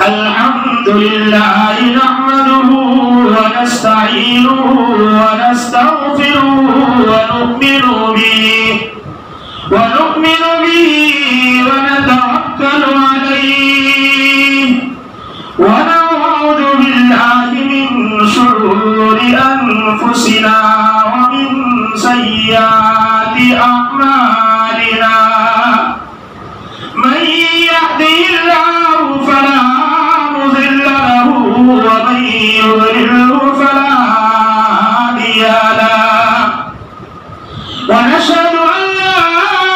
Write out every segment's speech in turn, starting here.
अल्हम्दुलिल्लाह नहमदुहु व नस्तईनुहु व नस्तगफिरुहु व नु'मिनु बिही व नतवक्कलु अलैहि व नऊज़ु बिल्लाहि मिन शुरूरि अनफुसिना व मिन सय्यिआति अअमालिना मन यहदिहिल्लाहु फला मुज़िल्ल लहु व मन युद्लिल्हु फला हादिय लहु व नशहदु अन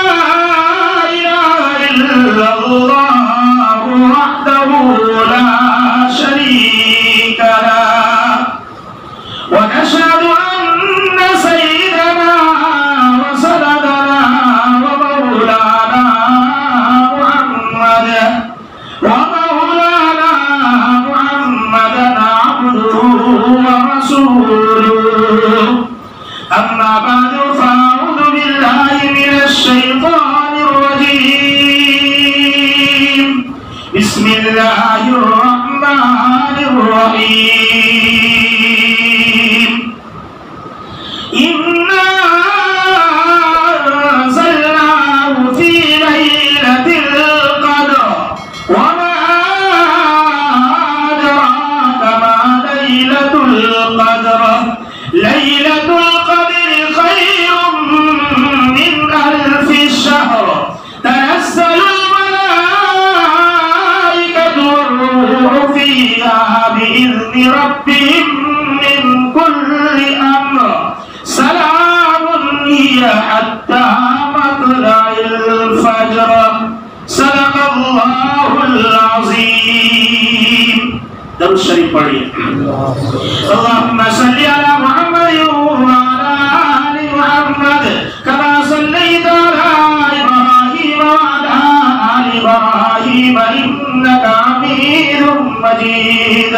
ला इलाहा इल्लल्लाहु वहदहु ला शरीका लहु व नशहदु अन्न सय्यिदना व सय्यदना व मौलाना मुहम्मदन अब्दुहु व रसूलुहु अम्मा बअदु फ़अऊज़ु बिल्लाहि मिनश शैतानिर रजीम बिस्मिल्लाहिर रहमानिर रहीम इन्ना अंज़लनाहु फ़ी लैलतिल क़द्र व मा अदराका मा लैलतुल क़द्र लैलतुल क़द्रि खैरुम मिन अल्फि शहर तनज़्ज़लुल मलाइकतु वर्रूहु फ़ीहा बिइज़्नि रब्बिहिम मिन कुल्लि अम्र सलामुन हिय हत्ता मत्लइल फज्र सदक़ल्लाहुल अज़ीम। दरूद शरीफ पढ़िए। अल्लाहुम्मा सल्लि अला मुहम्मद व अला आलि मुहम्मद कमा सल्लैता अला इब्राहीम व अला आलि इब्राहीम इन्नका हमीदुम मजीद।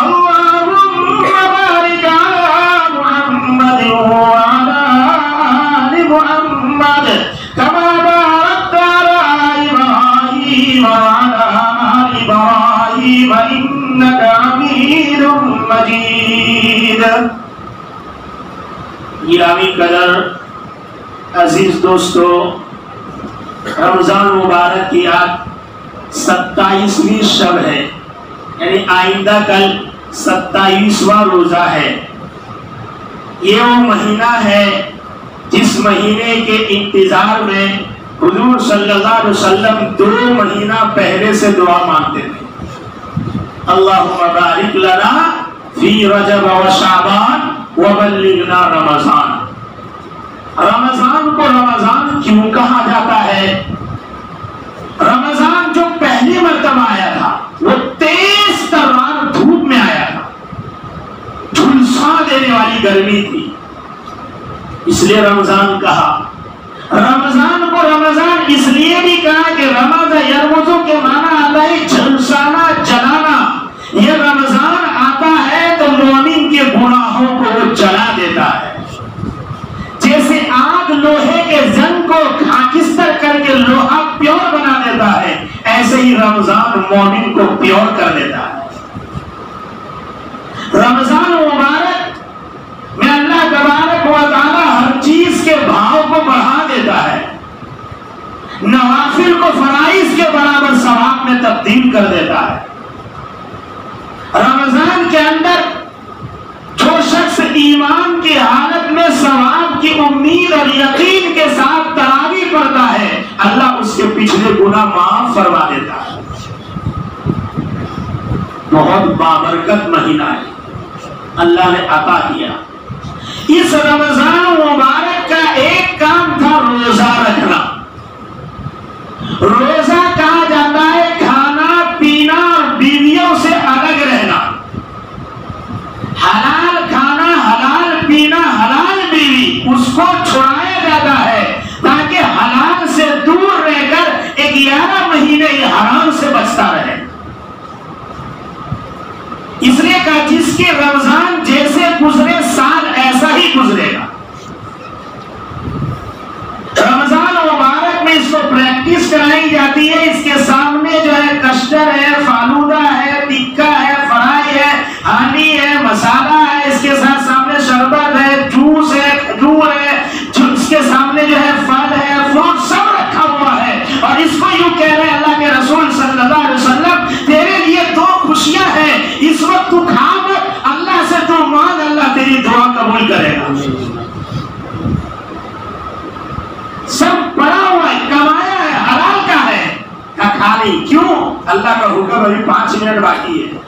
अल्लाहुम्मा बारिक अला मुहम्मद व अला आलि मुहम्मद कमा बारकता अला इब्राहीम व अला आलि इब्राहीम इन्नका हमीदुम मजीद। गिरामी कदर अजीज दोस्तों, रमजान मुबारक की आज 27वीं शब है, यानी आइंदा कल 27वां रोजा है। ये वो महीना है जिस महीने के इंतजार में हुजूर सल्लल्लाहु अलैहि वसल्लम 2 महीना पहले से दुआ मांगते थे। अल्लाहुम्मा बारिक लना फी रजब व शाबान व बल्लिगना रमजान। रमजान को रमजान क्यों कहा जाता है? रमजान जो पहली मर्तबा आया था वो तेज तर्रार धूप में आया था, झुलसा देने वाली गर्मी थी, इसलिए रमजान कहा। रमजान को रमजान इसलिए भी कहा कि रमज़ यरमुज़ु के माना आता है झुलसाना, जलाना। ये रमजान आता है तो मोमिन के गुनाहों को वो जला देता है। जैसे आग लोहे के जंग को खाकिस्तर करके लोहा प्योर बना देता है, ऐसे ही रमजान मोमिन को प्योर कर देता है। रमजान मुबारक में अल्लाह तबारक व तआला हर चीज के भाव को बढ़ा देता है, नवाफिल को फराइज के बराबर सवाब में तब्दील कर देता है। रमजान के अंदर जो शख्स ईमान की हालत में सवाब की उम्मीद और यकीन के साथ तरावी पढ़ता है, अल्लाह उसके पिछले गुनाह माफ फरमा देता है। बहुत बाबरकत महीना है, अल्लाह ने अता किया। इस रमजान मुबारक का एक काम था रोजा रखना। रोजा कहा जाता है खाना पीना और बीवियों से अलग रहना। हलाल खाना, हलाल पीना, हलाल बीवी, उसको छुड़ाया जाता है ताकि हलाल से दूर रहकर 11 महीने हराम से बचता रहे। इसलिए कहा जिसके रमजान जैसे गुजरे साल ऐसा ही गुजरेगा। रमजान मुबारक में इसको प्रैक्टिस कराई जाती है। इसके सामने जो है कस्टर्ड है, फालूदा है, खा ली, क्यों? अल्लाह का हुक्म अभी 5 मिनट बाकी है।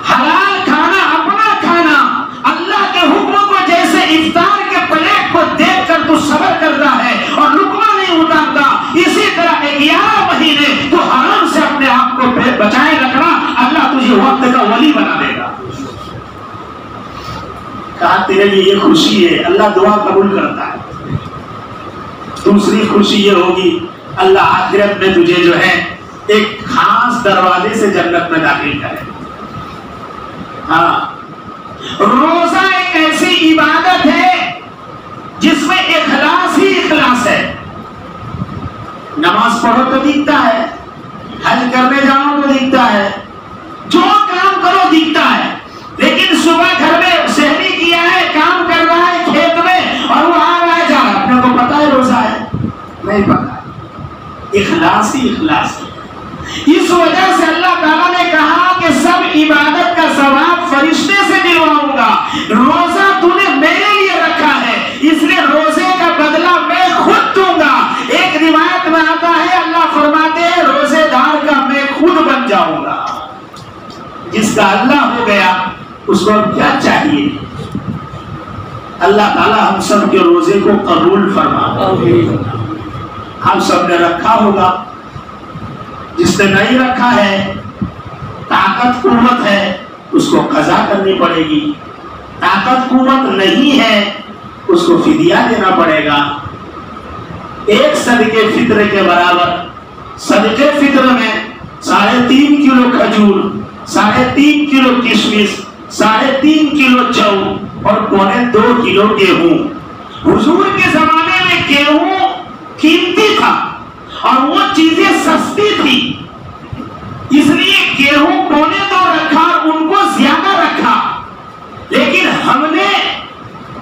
हलाल खाना, अपना खाना, अल्लाह के हुक्म को जैसे इफ्तार के प्लेट को देखकर तू सब्र करता है और लुकमा नहीं उतारता, इसी तरह 11 महीने तू हराम से अपने आप को बचाए रखना, अल्लाह तुझे वक्त का वली बना देगा। कहा तेरे लिए ये खुशी है, अल्लाह दुआ कबूल करता है। दूसरी खुशी ये होगी, अल्लाह आखिरत में तुझे जो है एक खास दरवाजे से जन्नत में दाखिल करे। हाँ, रोजा एक ऐसी इबादत है जिसमें इखलास ही इखलास है। नमाज पढ़ो तो दिखता है, हज करने जाओ तो दिखता है, जो काम करो दिखता है, लेकिन सुबह घर में सहरी किया है, काम कर रहा है खेत में और वो आ रहा है जा रहा है, अपने को पता है रोजा है? नहीं पता। इखलास ही इखलास है। इस वजह से अल्लाह ताला ने कहा कि सब इबादत का सवाब फरिश्ते से दिलवाऊंगा। रोजा तूने मेरे लिए रखा है, इसलिए रोजे का बदला मैं खुद दूंगा। एक रिवायत में आता है, अल्लाह फरमाते हैं रोजेदार का मैं खुद बन जाऊंगा। जिसका अल्लाह हो गया उसको क्या चाहिए? अल्लाह ताला हम सब के रोजे को कबूल फरमा। हम सब ने रखा होगा, जिसने नहीं रखा है, ताकत कुव्वत है, उसको कज़ा करनी पड़ेगी। ताकत कुव्वत नहीं है, उसको फिदिया देना पड़ेगा। एक सदके फित्र के बराबर, सदके फित्र में 3.5 किलो खजूर, 3.5 किलो किशमिश, 3.5 किलो जौ और 2.25 किलो गेहूं। हुजूर के जमाने में गेहूं कीमती था और वो चीजें सस्ती थी, इसलिए गेहूं 2.25 रखा, उनको ज्यादा रखा। लेकिन हमने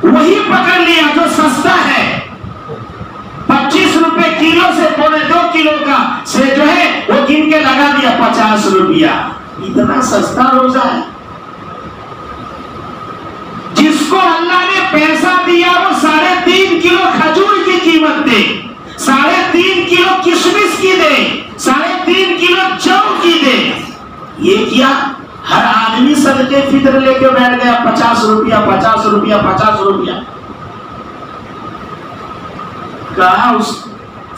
वही पकड़ लिया जो सस्ता है, 25 रुपए किलो से 2.25 किलो का से जो है वो गिन के लगा दिया 50 रुपया। इतना सस्ता रोजा है। जिसको अल्लाह ने पैसा दिया वो 3.5 किलो खजूर की कीमत दे, 3.5 किलो किशमिश की दे, 3.5 किलो जौ की दे। ये क्या? हर आदमी सदके फित्र लेके बैठ गया, 50 रुपया 50 रुपया 50 रुपया। कहा उस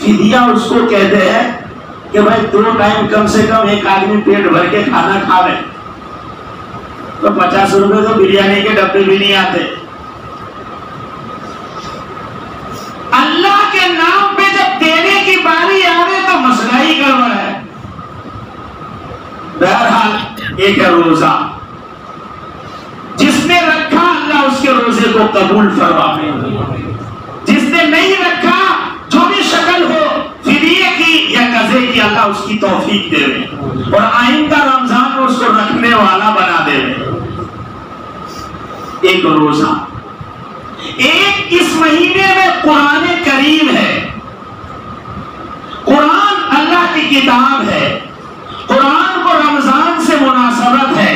फिदिया उसको कहते हैं कि भाई 2 टाइम कम से कम एक आदमी पेट भर के खाना खा रहे, तो 50 रुपए तो बिरयानी के डब्बे भी नहीं आते। अल्लाह के नाम पे जब देने की बारी आवे तो मसला ही गड़बड़ है। बहरहाल एक है रोजा, जिसने रखा अल्लाह उसके रोजे को कबूल फरमावे, जिसने नहीं रखा जो भी शक्ल हो फिदिये की या कज़े की, अल्लाह उसकी तौफीक देवे और आइंदा रमजान में उसको रखने वाला बना देवे। एक रोजा, एक इस महीने में कुरान करीम है। कुरान अल्लाह की किताब है, कुरान को रमजान से मुनासबत है।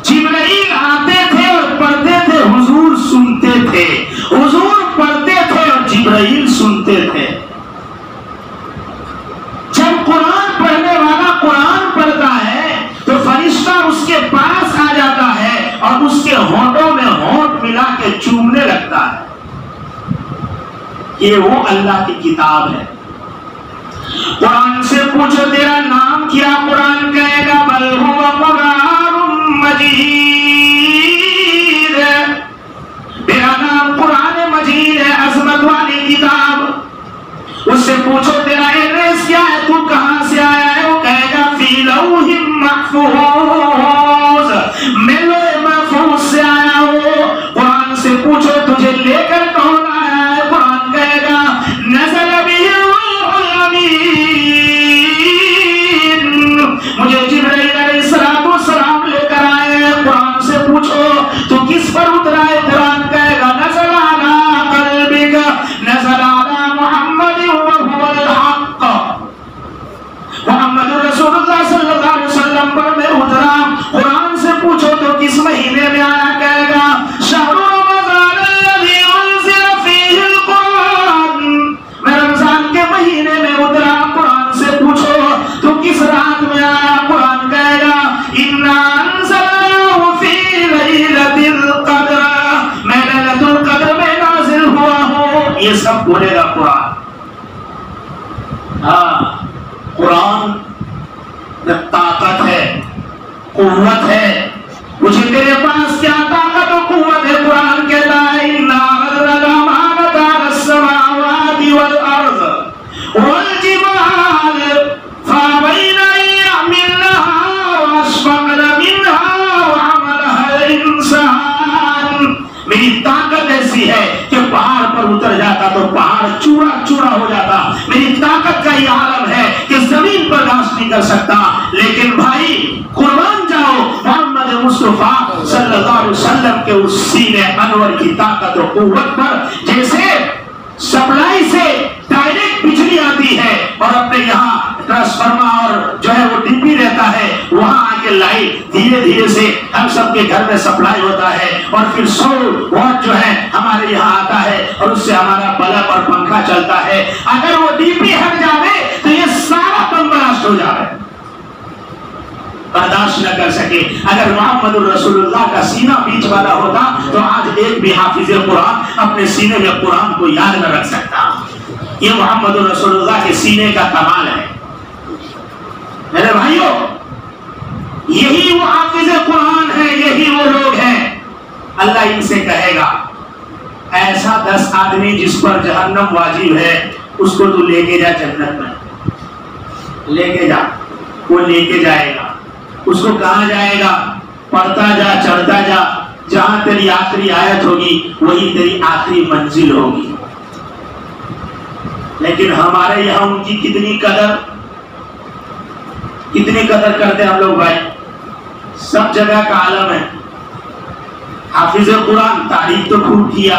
जिब्राइल आते थे और पढ़ते थे, हुजूर सुनते थे, हुजूर पढ़ते थे और जिब्राइल सुनते थे। जब कुरान पढ़ने वाला कुरान पढ़ता है तो फरिश्ता उसके पास आ जाता है और उसके होंठों में होंठ मिला के चूमने लगता है। ये वो अल्लाह की किताब है। कुरान से पूछो तेरा नाम क्या, कुरान कहेगा बल हुवा कुरानुम मजीद, मेरा नाम कुरान मजीद है, अज़मत वाली किताब। उससे पूछो तेरा एड्रेस क्या है, तू कहां से आया है, वो कहेगा फी लौहिम महफूज, मैं लौह महफूज से आया हूं। कुरान से पूछो तुझे लेकर कौन आया है, कुरान कहेगा नज़ल बिहिर रूहुल अमीन, मुझे हाँ, कुरान में ताकत है, कुव्वत है। मुझे तेरे पास क्या ताकत और कुव्वत है? कुरान कहता है इन्ना अरदना मानता रस्समावाति वल अर्ज़ वल जिबाल फबैना यमिनहा वअशफक़ना मिनहा वअमलहा इंसान। मेरी ताकत ऐसी है कि पहाड़ पर उतर जाता तो पहाड़ चूरा चूरा हो जाता। मेरी ताकत का ये आलम है कि जमीन पर घास नहीं कर सकता। लेकिन भाई कुर्बान जाओ मोहम्मद मुस्तफा सल्लल्लाहु अलैहि वसल्लम के उस सीने अनवर की ताकत और कुव्वत पर। जैसे सप्लाई से डायरेक्ट बिजली आती है और अपने यहाँ ट्रांसफार्मर और जो है वो डीपी रहता है, वहां आके लाइट धीरे धीरे से हम सबके घर में सप्लाई होता है और फिर 100 वाट जो है हमारे यहाँ आता है और उससे हमारा बल्ब और पंखा चलता है। अगर वो डीपी हट जावे तो ये सारा बम ब्लास्ट हो जाए, बर्दाश्त न कर सके। अगर मोहम्मद रसूलुल्लाह का सीना बीच वाला होता तो आज एक भी हाफिज कुरान अपने सीने में कुरान को याद न रख सकता। ये मोहम्मद रसूलुल्लाह के सीने का कमाल है मेरे भाइयों। यही वो हाफिज कुरान है, यही वो लोग हैं। अल्लाह इनसे कहेगा ऐसा 10 आदमी जिस पर जहन्नम वाजिब है उसको तू लेके जा जन्नत में, लेके जा। वो लेके जाएगा, उसको कहा जाएगा पढ़ता जा, चढ़ता जा, जहां तेरी आखिरी आयत होगी वही तेरी आखिरी मंजिल होगी। लेकिन हमारे यहाँ उनकी कितनी कदर करते हैं हम लोग भाई। सब जगह का आलम है। हाफिज कुरान तारीफ तो खूब किया,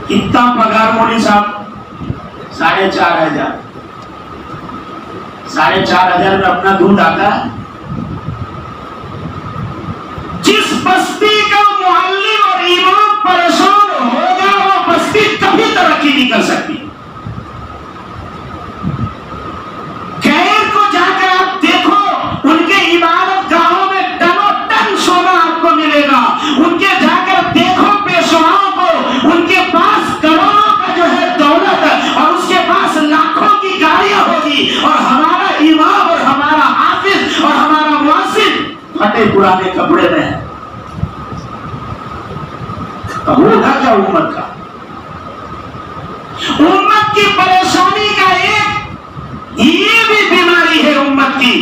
कितना पगार मौली साहब? 4,500। 4,500 में अपना दूध आता है। जिस बस्ती का मुअल्लिम और इमाम परेशान होगा वो बस्ती कभी तरक्की नहीं कर सकती। गैर को जाकर आप देखो, उनके इबादत गाहों में टनों टन सोना आपको मिलेगा। उनके जाकर देखो पेशवाओं को, उनके पास करोड़ों का जो है दौलत और उसके पास लाखों की गाड़ियां होगी और हमारा इमाम और हमारा हाफिज और हमारा मुअज्जिन फटे पुराने कपड़े में है। तो होगा क्या उम्मत का? उम्मत की परेशानी का एक ये भी बीमारी है उम्मत की,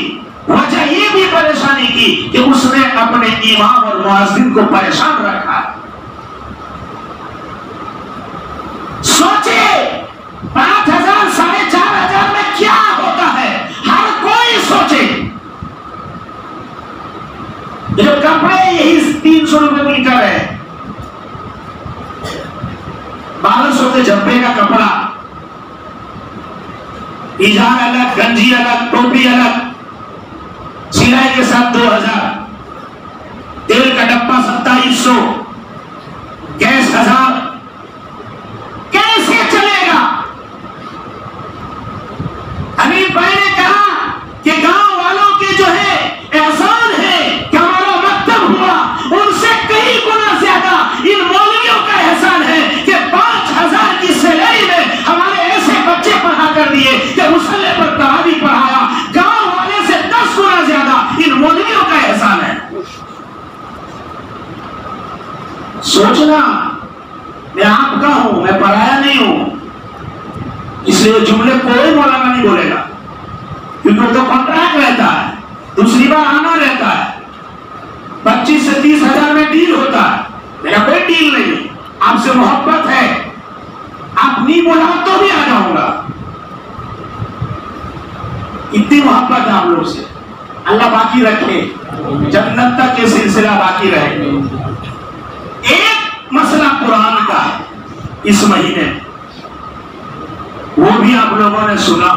वजह ये भी परेशानी की कि उसने अपने इमाम और मुअज्जिन को परेशान रखा है। सोचे 5,000 4,500 में क्या होता है, हर कोई सोचे। जो कपड़े यही 300 रुपए मीटर है, 1200 के जब्बे का कपड़ा, इजार अलग, गंजी अलग, टोपी अलग, सिलाई के साथ 2,000, तेल का डब्बा 2700, गैस 1,000। कैसे चलेगा? हमीद भाई ने कहा कि गांव वालों के जो है एहसान है कि हमारा मकतब हुआ, उनसे कई गुना ज्यादा इन मौलवियों का एहसान है कि 5,000 की सैलरी में हमारे ऐसे बच्चे पढ़ा कर दिए कि मुसल्ले पर तरावी पढ़ाया। गांव वाले से 10 गुना ज्यादा इन मौलवियों का एहसान है। सोचना, मैं आपका हूं, मैं पढ़ाया नहीं हूं, इसलिए जुमले कोई मौलाना नहीं बोलेगा क्योंकि वो तो कॉन्ट्रैक्ट रहता है, दूसरी बार आना रहता है, 25 से 30,000 में डील होता है। मेरा कोई डील नहीं, आपसे मोहब्बत है, आप नहीं बोला तो भी आ जाऊंगा। इतनी मोहब्बत है आप लोग से, अल्लाह बाकी रखे, जन्नत तक ये सिलसिला बाकी रहे। एक मसला कुरान का है इस महीने, वो भी आप लोगों ने सुना,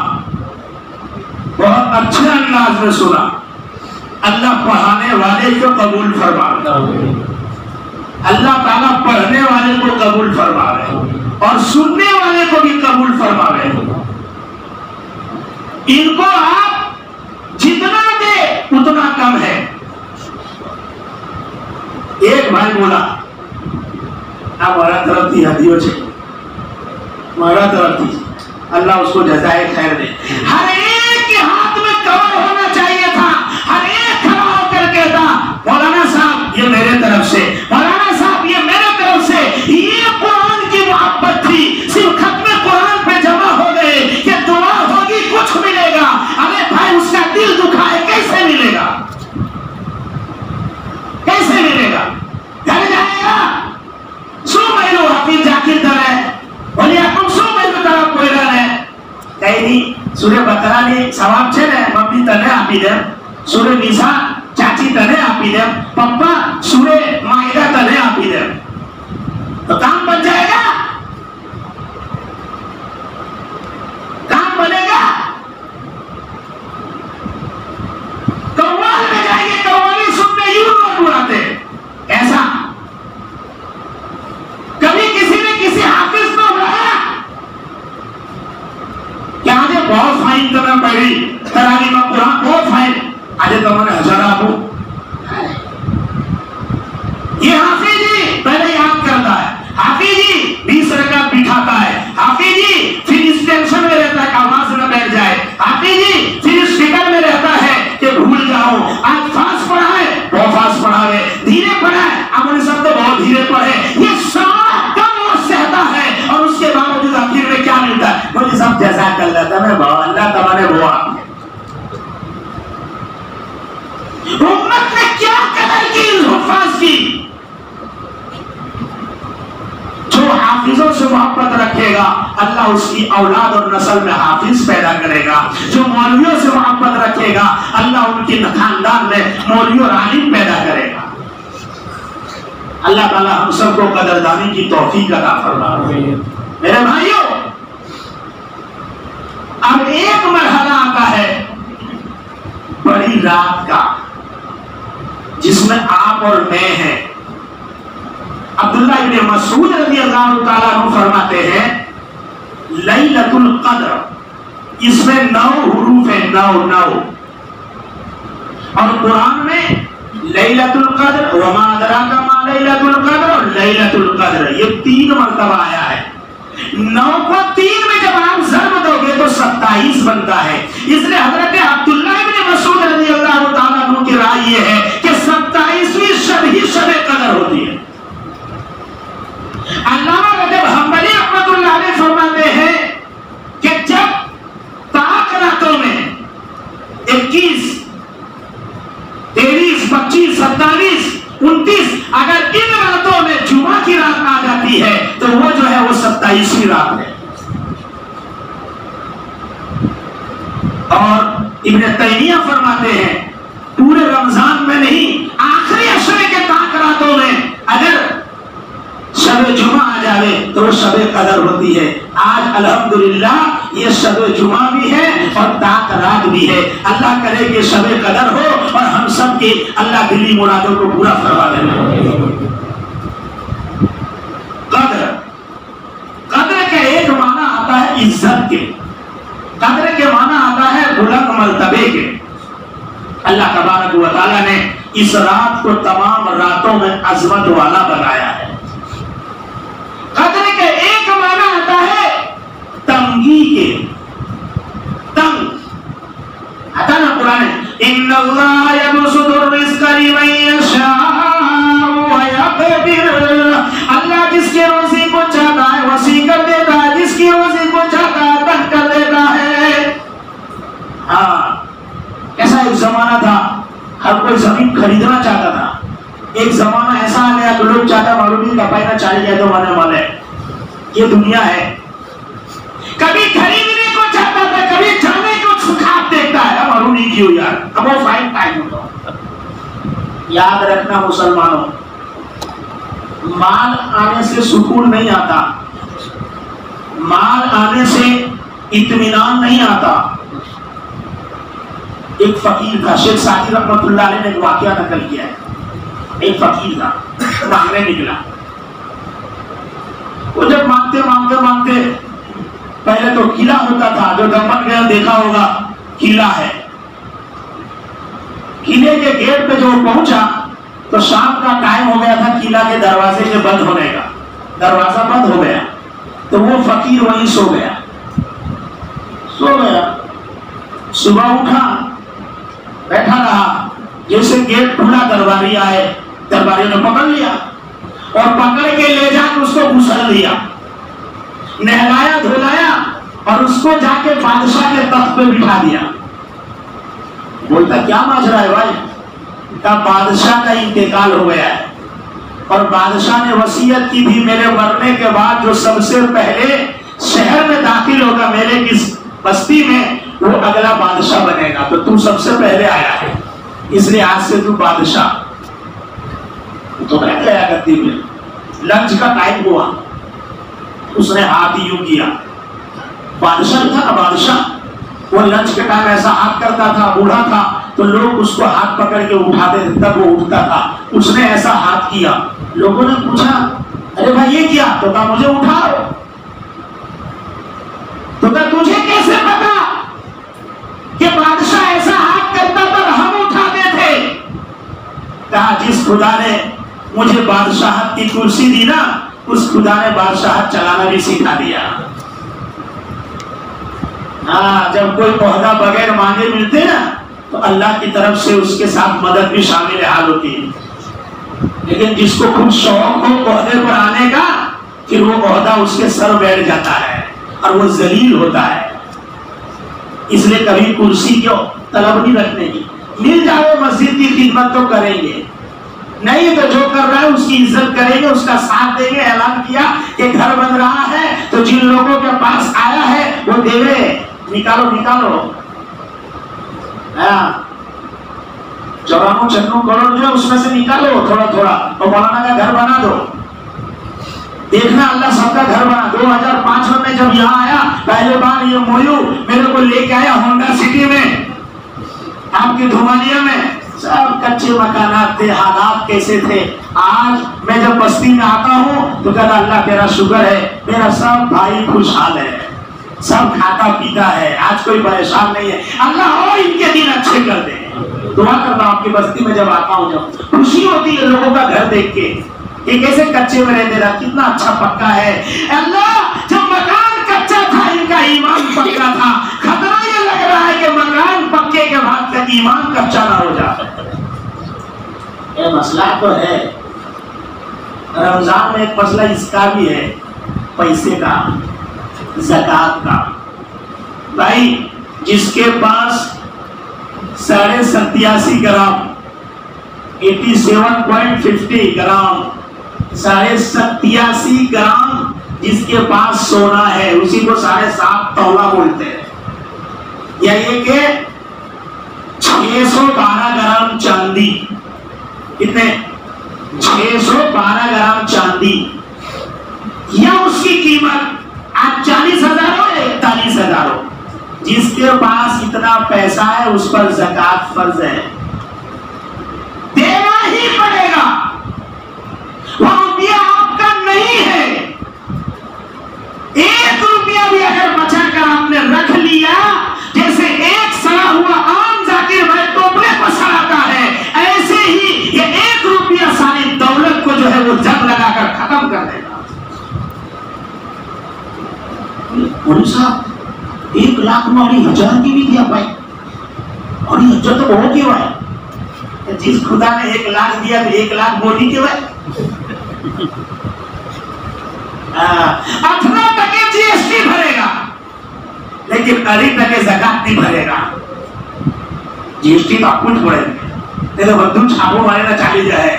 बहुत अच्छे अंदाज में सुना। अल्लाह पढ़ाने वाले को कबूल फरमावे, अल्लाह ताला पढ़ने वाले को कबूल फरमावे और सुनने वाले को भी कबूल फरमावे। इनको आप जितना दे उतना कम है। एक भाई बोला, आप हमारा तरफ थी हदियों છે मरा तरफ थी, अल्लाह उसको जज़ाए खैर दे। हर एक के हाथ में कवर होना चाहिए था, हर एक खड़ा होकर कहता मौलाना साहब ये मेरे तरफ से, मौलाना साहब ये मेरे तरफ से। ये कुरान की मोहब्बत थी, सिर्फ खत्म कुरान पे जमा हो गए कि दुआ होगी कुछ मिलेगा। अरे भाई उसका दिल दुखा है, कैसे मिलेगा, कैसे मिलेगा? घर जाएगा सो महीनों हाफिज जाकिर तरह बोलिए तुम सो महीनों तरह कोई रहे कहीं नहीं। सूर्य बकरा ने सवाब छे ने मम्मी तने आपी दे, सूर्य निशा चाची तने आपी दे, पप्पा सूर्य मायदा तने आपी दे, तो काम बन जाएगा, काम बनेगा। कव्वाल में जाएंगे, कव्वाली सुनने यूं लोग बुलाते ऐसा। कभी किसी ने किसी हाफिज को बुलाया कि आज बहुत फाइन करना पड़ी तरावी में कुरान बहुत फाइन, आज तुम्हारे हजार आपू ये हाफिज जी पहले याद करता है, हाफिज जी 20 रकात बिठाता है, हाफिज जी फिर इस टेंशन में रहता है आवाज न बैठ जाए, हाफिज जी फिर इस फिक्र में रहता है कि भूल जाओ। आज फास्ट पढ़ा है, बहुत फास्ट पढ़ा है, धीरे पढ़ा है, अपने सब तो बहुत धीरे पढ़े, ये सारा कम वो सहता है और उसके बावजूद आखिर में क्या मिलता है? मुझे सब जज़ा कर लेता है, अल्लाह तुम्हारे बुआ उम्मत ने क्या कदर की हुफ़ाज़ की। जो हाफिजों से मोहब्बत रखेगा अल्लाह उसकी औलाद और नस्ल में हाफिज पैदा करेगा, जो मौलवियों से मोहब्बत रखेगा अल्लाह उनके खानदान में मौलवी और आलिम पैदा करेगा। अल्लाह ताला हम सबको कदरदानी की तौफीक अता फरमाए। मेरे भाइयों अब एक मरहला आता है बड़ी रात का जिसमें आप और मैं हैं। अब्दुल्ला इब्न मसूद रज़ियल्लाहु ताला अन्हु फरमाते हैं लैलतुल क़द्र, इसमें 9 हुरूफ है, 9 और कुरान में लैलतुल क़द्र व मा अदराका मा लैलतुल क़द्र और लैलतुल क़द्र ये 3 मर्तबा आया है। 9 को 3 में जब आप ज़र्ब दोगे तो 27 बनता है। इसलिए हजरत अब्दुल्ला इब्न मसूद रज़ियल्लाहु ताला अन्हु की राय ये है कि 27वीं शब ही शब क़द्र होती है। अल्लामा रजब हम्बली रहमतुल्लाह अलैह फरमाते हैं कि जब पाक रातों में 21, 23, 25, 27, 29 अगर इन रातों में जुमा की रात आ जाती है तो वो जो है वो 27वीं रात है। और इब्न तैमिया फरमाते हैं पूरे रमजान में नहीं, आखिरी अशरे के ताक रातों में अगर शब जुमा आ जावे तो वो शब कदर होती है। आज अल्हम्दुलिल्लाह ये शब जुमा भी है और ताक रात भी है। अल्लाह करे कि शब कदर हो और हम सब के अल्लाह दिली मुरादों को पूरा फरमा दे। कदर, कदर का एक माना आता है इज्जत के, कदर के माना आता है बुलंद मर्तबे के। अल्लाह तबारक व तआला ने इस रात को तमाम रातों में अजमत वाला बनाया है। कदर के एक माना आता है तंगी के, तंग आता ना कुरान इन्नल्लाह यबसुतुर रिज़्क़ लिमन यशाअ व यक़दिर, अल्लाह जिसके रोज़ी को चाहता है वसी कर देता है, जिसकी रोज़ी को चाहता है तंग कर देता है। हाँ, ऐसा एक जमाना था हर कोई जमीन खरीदना चाहता था। एक जमाना ऐसा आ गया तो लोग चाहता मालूम नहीं कपाईना चाहिए जाए तो माने माले। ये दुनिया है, कभी खरीदने को चाहता था, कभी जाने को सुखाप देखता है, मालूम नहीं क्यों यार, अब वो फाइन टाइम होता। याद रखना मुसलमानों, माल आने से सुकून नहीं आता, माल आने से इत्मीनान नहीं आता। एक फकीर था, शेख सादी रहमतुल्लाह अलैह ने एक वाकया नकल किया है। एक फकीर था, मांगने निकला, वो जब मांगते मांगते मांगते पहले तो किला होता था, जो दमन गया देखा होगा किला है, किले के गेट पे जो पहुंचा तो शाम का टाइम हो गया था, किला के दरवाजे के बंद होने का, दरवाजा बंद हो गया। तो वो फकीर वहीं सो गया। सुबह उठा, बैठा रहा, जैसे गेट खुला दरबारी आए, दरबारी ने पकड़ लिया और पकड़ के ले जाकर उसको घुसल दिया, नहलाया धुलाया और उसको जाके बादशाह के तख्त पे बिठा दिया। बोलता क्या माजरा है भाई? का बादशाह का इंतकाल हो गया है और बादशाह ने वसीयत की थी मेरे मरने के बाद जो सबसे पहले शहर में दाखिल होगा मेरे किस बस्ती में वो अगला बादशाह बनेगा, तो तू सबसे पहले आया है, इसलिए आज से तू बादशाह। तो बैठ गया गद्दी में। लंच का टाइम हुआ, उसने हाथ यूं किया, बादशाह था ना बादशाह, वो लंच के टाइम ऐसा हाथ करता था, बूढ़ा था तो लोग उसको हाथ पकड़ के उठाते थे, तब वो उठता था। उसने ऐसा हाथ किया, लोगों ने पूछा अरे भाई ये क्या? तो कहा मुझे उठाओ। तो कहा तुझे कैसे पता कि बादशाह ऐसा हाथ करता था, हम उठाते थे? कहा जिस खुदा ने मुझे बादशाहत की कुर्सी दी ना, उस खुदा ने बादशाहत चलाना भी सिखा दिया। हाँ, जब कोई ओहदा बगैर मांगे मिलते ना तो अल्लाह की तरफ से उसके साथ मदद भी शामिल हाल होती है। लेकिन जिसको खुद शौक हो ओहदे पर आने का, फिर वो ओहदा उसके सर बैठ जाता है और वो जलील होता है। इसलिए कभी कुर्सी क्यों तलब नहीं रखने की, मिल जाओ मस्जिद की खिदमत तो करेंगे, नहीं तो जो कर रहा है उसकी इज्जत करेंगे, उसका साथ देंगे। ऐलान किया कि घर बन रहा है तो जिन लोगों के पास आया है वो देवे, निकालो निकालो। 94 करोड़ जो उसमें से निकालो थोड़ा थोड़ा और मौलाना का घर बना दो। देखना अल्लाह सबका घर बना। 2005 में जब यहाँ आया पहले बार ये मोयू मेरे को लेके आया होंडा सिटी में, आपके धुमानिया में सब कच्चे मकानात थे, हालात कैसे थे। आज मैं जब बस्ती में आता हूँ तो कहता अल्लाह तेरा शुक्र है, मेरा सब भाई खुशहाल है, सब खाता पीता है, आज कोई परेशान नहीं है। अल्लाह और इनके दिन अच्छे कर दे। दुआ करता हूँ आपकी बस्ती में जब आता हूँ, जब खुशी होती है लोगों का घर देख के, ये कैसे कच्चे में रहते रहा, कितना अच्छा पक्का है। अल्लाह जब मकान कच्चा था इनका ईमान पक्का था। खतरा ये लग रहा है कि मकान पक्के के बाद का ईमान कच्चा ना हो जाए। ये मसला तो है। रमजान में एक मसला इसका भी है, पैसे का, ज़कात का। भाई जिसके पास 87.5 ग्राम 87.50 ग्राम 87.5 ग्राम जिसके पास सोना है उसी को 7.5 तौला बोलते हैं। या ये के 612 ग्राम चांदी, कितने? 612 ग्राम चांदी, या उसकी कीमत आज 40,000 हो या 41,000 हो, जिसके पास इतना पैसा है उस पर ज़कात फर्ज है, देना ही पड़ेगा। वो रुपया आपका नहीं है। 1 रुपया भी अगर बचा कर आपने रख लिया, जैसे एक सड़ा हुआ आम जाकिर भाई टोपले पर सड़ाता है, ऐसे ही ये 1 रुपया सारी दौलत को जो है वो जंग लगाकर खत्म कर देगा। साहब 1 लाख में 1,000 की भी दिया भाई, और 1,000 तो बहुत ही हुआ है। जिस खुदा ने 1 लाख दिया तो 1 लाख बोली क्यों है? 18% जीएसटी भरेगा लेकिन 18% ज़कात नहीं भरेगा। जीएसटी तो आप कुछ पड़ेगा, तो बंधु छापो वाले ना चाली जाए।